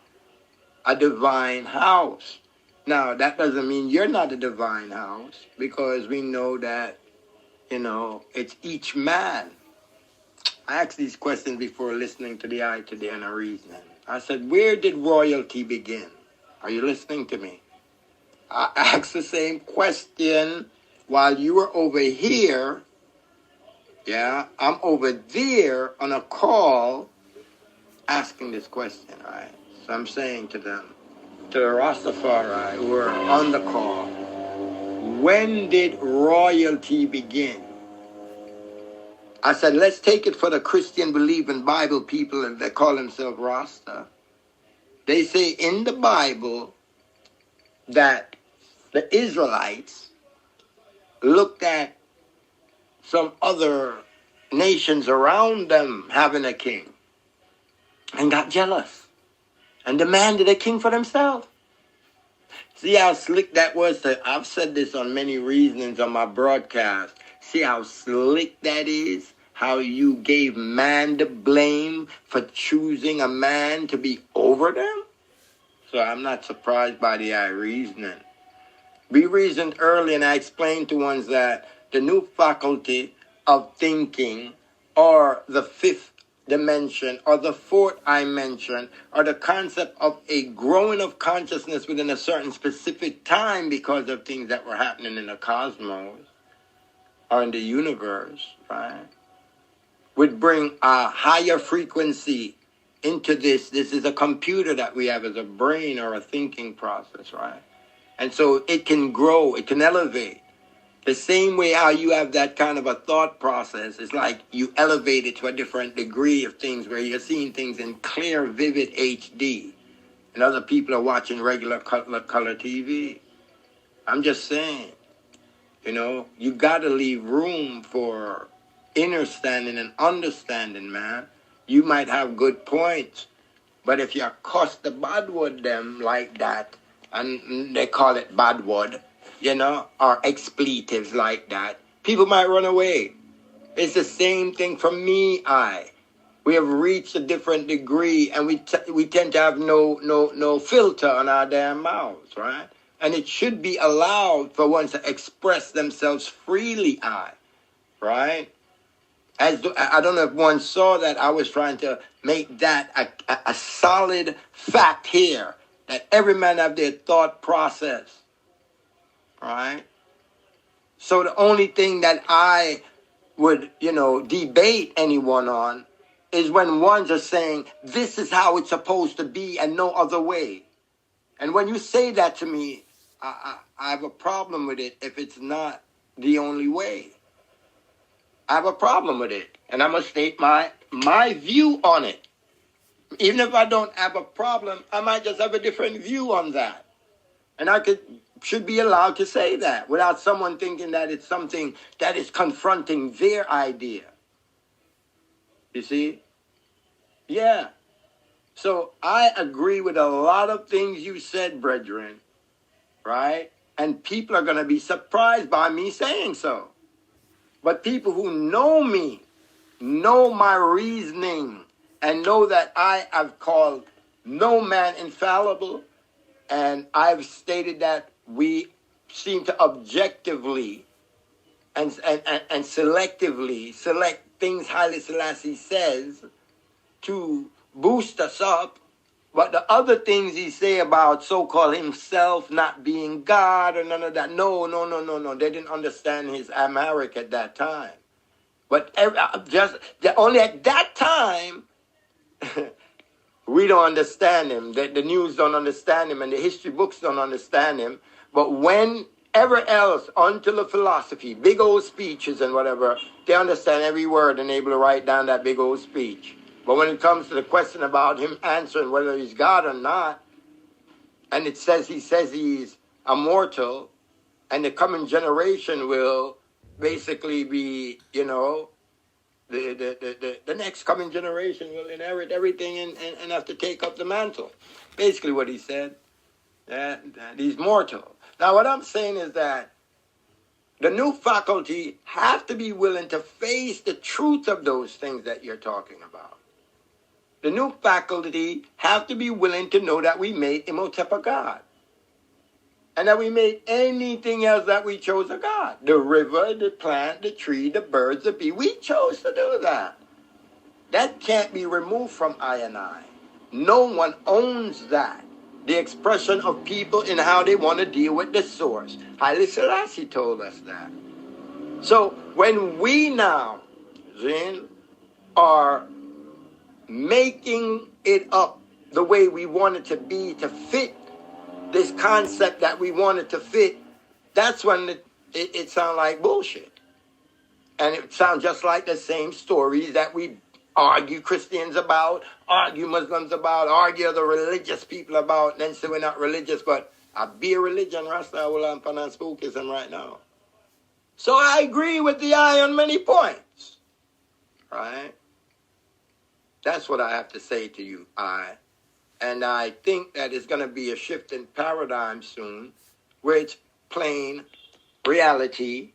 divine house. Now, that doesn't mean you're not a divine house, because we know that, you know, it's each man. I asked these questions before listening to the eye today and a reasoning. I said, where did royalty begin? Are you listening to me? I asked the same question while you were over here. Yeah, I'm over there on a call asking this question, right? So I'm saying to them, to the Rastafari who are on the call, when did royalty begin? I said, let's take it for the Christian believing Bible people, and they call themselves Rasta. They say in the Bible that the Israelites looked at some other nations around them having a king and got jealous and demanded a king for themselves. See how slick that was? I've said this on many reasonings on my broadcast. See how slick that is? How you gave man the blame for choosing a man to be over them? So I'm not surprised by the reasoning. We reasoned early, and I explained to ones that the new faculty of thinking, or the fifth dimension, or the fourth I mentioned, or the concept of a growing of consciousness within a certain specific time because of things that were happening in the cosmos or in the universe, right, would bring a higher frequency into this. This is a computer that we have as a brain or a thinking process, right? And so it can grow, it can elevate. The same way how you have that kind of a thought process, it's like you elevate it to a different degree of things where you're seeing things in clear, vivid HD. And other people are watching regular color TV. I'm just saying, you know, you got to leave room for understanding and understanding, man. You might have good points, but if you cuss the bad word them like that, and they call it bad word, you know, or expletives like that, people might run away. It's the same thing for me. We have reached a different degree, and we tend to have no filter on our damn mouths, right? And it should be allowed for one to express themselves freely, right? As I don't know if one saw that, I was trying to make that a solid fact here, that every man have their thought process, right? So the only thing that I would, you know, debate anyone on is when ones are saying, this is how it's supposed to be and no other way. And when you say that to me, I have a problem with it if it's not the only way. I have a problem with it. And I'm going to state my view on it. Even if I don't have a problem, I might just have a different view on that. And I should be allowed to say that without someone thinking that it's something that is confronting their idea. You see? Yeah. So I agree with a lot of things you said, brethren, right? And people are going to be surprised by me saying so. But people who know me, know my reasoning, and know that I have called no man infallible, and I've stated that we seem to objectively and selectively select things Haile Selassie says to boost us up, but the other things he say about so-called himself not being God or none of that, no, they didn't understand his Amharic at that time. But only at that time, we don't understand him. The news don't understand him, and the history books don't understand him. But whenever else, until the philosophy, big old speeches and whatever, they understand every word and able to write down that big old speech. But when it comes to the question about him answering whether he's God or not, and he says he's immortal, and the coming generation will basically be, you know, the next coming generation will inherit everything and have to take up the mantle. Basically what he said, that he's mortal. Now what I'm saying is that the new faculty have to be willing to face the truth of those things that you're talking about. The new faculty have to be willing to know that we made Imhotep a god. And that we made anything else that we chose a god. The river, the plant, the tree, the birds, the bee. We chose to do that. That can't be removed from I and I. No one owns that. The expression of people in how they want to deal with the source. Haile Selassie told us that. So when we now, Zin, are making it up the way we want it to be to fit this concept that we want it to fit, that's when it sounds like bullshit. And it sounds just like the same stories that we argue Christians about, argue Muslims about, argue other religious people about, then say we're not religious, but I be a religion, Rasta, will and spookism right now. So I agree with the eye on many points, right? That's what I have to say to you, I. And I think that it's going to be a shift in paradigm soon, where it's plain reality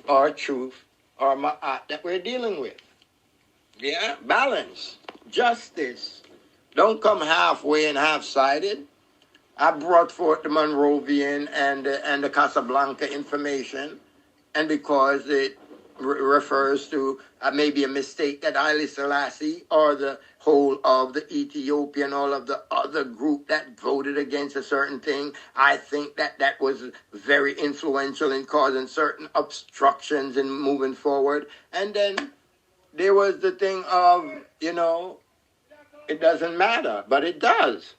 or truth or ma'at that we're dealing with. Yeah, balance, justice. Don't come halfway and half-sided. I brought forth the Monrovian and the Casablanca information, and because it refers to maybe a mistake that Haile Selassie or the whole of the Ethiopian, all of the other group that voted against a certain thing, I think that was very influential in causing certain obstructions in moving forward. And then there was the thing of, you know, it doesn't matter, but it does.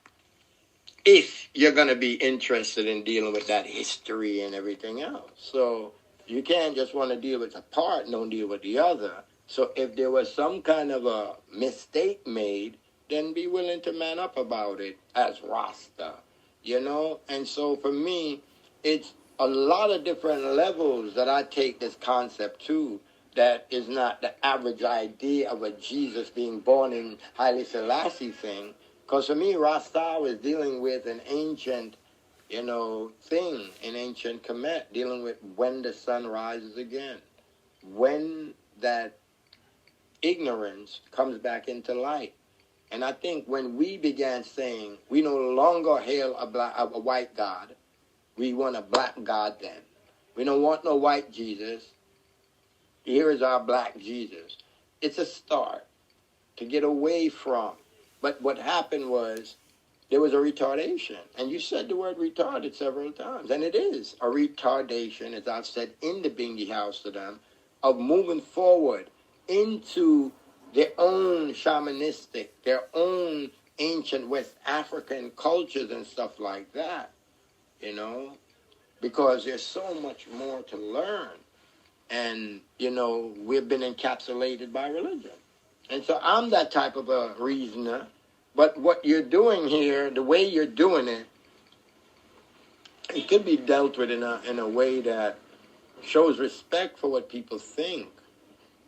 If you're going to be interested in dealing with that history and everything else. So you can't just want to deal with a part and don't deal with the other. So if there was some kind of a mistake made, then be willing to man up about it as Rasta, you know? And so for me, it's a lot of different levels that I take this concept to. That is not the average idea of a Jesus being born in Haile Selassie thing. Because for me, Rasta was dealing with an ancient, you know, thing, an ancient Kemet, dealing with when the sun rises again. When that ignorance comes back into light. And I think when we began saying we no longer hail a white God, we want a black God then. We don't want no white Jesus. Here is our black Jesus. It's a start to get away from. But what happened was there was a retardation. And you said the word retarded several times. And it is a retardation, as I've said in the Bingy House to them, of moving forward into their own shamanistic, their own ancient West African cultures and stuff like that, you know, because there's so much more to learn. And, you know, we've been encapsulated by religion. And so I'm that type of a reasoner. But what you're doing here, the way you're doing it, it could be dealt with in a way that shows respect for what people think,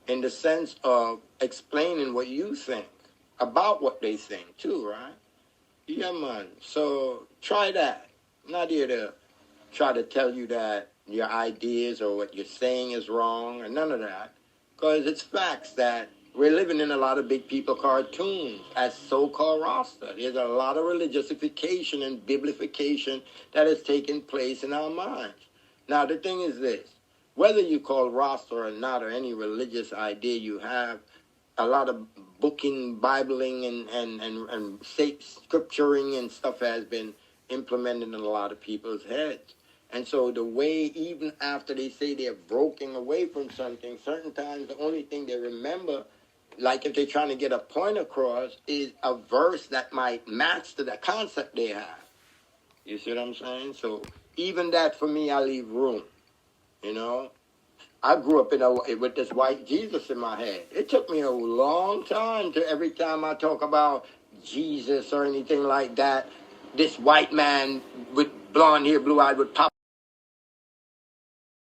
in the sense of explaining what you think about what they think too, right? Yeah, man. So try that. I'm not here to try to tell you that your ideas or what you're saying is wrong or none of that, because it's facts that we're living in a lot of big people cartoons as so-called Rasta. There's a lot of religiousification and biblification that is taking place in our minds. Now, the thing is this. Whether you call Rasta or not, or any religious idea you have, a lot of booking, Bibling, and scripturing and stuff has been implemented in a lot of people's heads. And so the way, even after they say they're broken away from something, certain times the only thing they remember, like if they're trying to get a point across, is a verse that might match to the concept they have. You see what I'm saying? So even that, for me, I leave room, you know? I grew up with this white Jesus in my head. It took me a long time to every time I talk about Jesus or anything like that, this white man with blonde hair, blue eyed would pop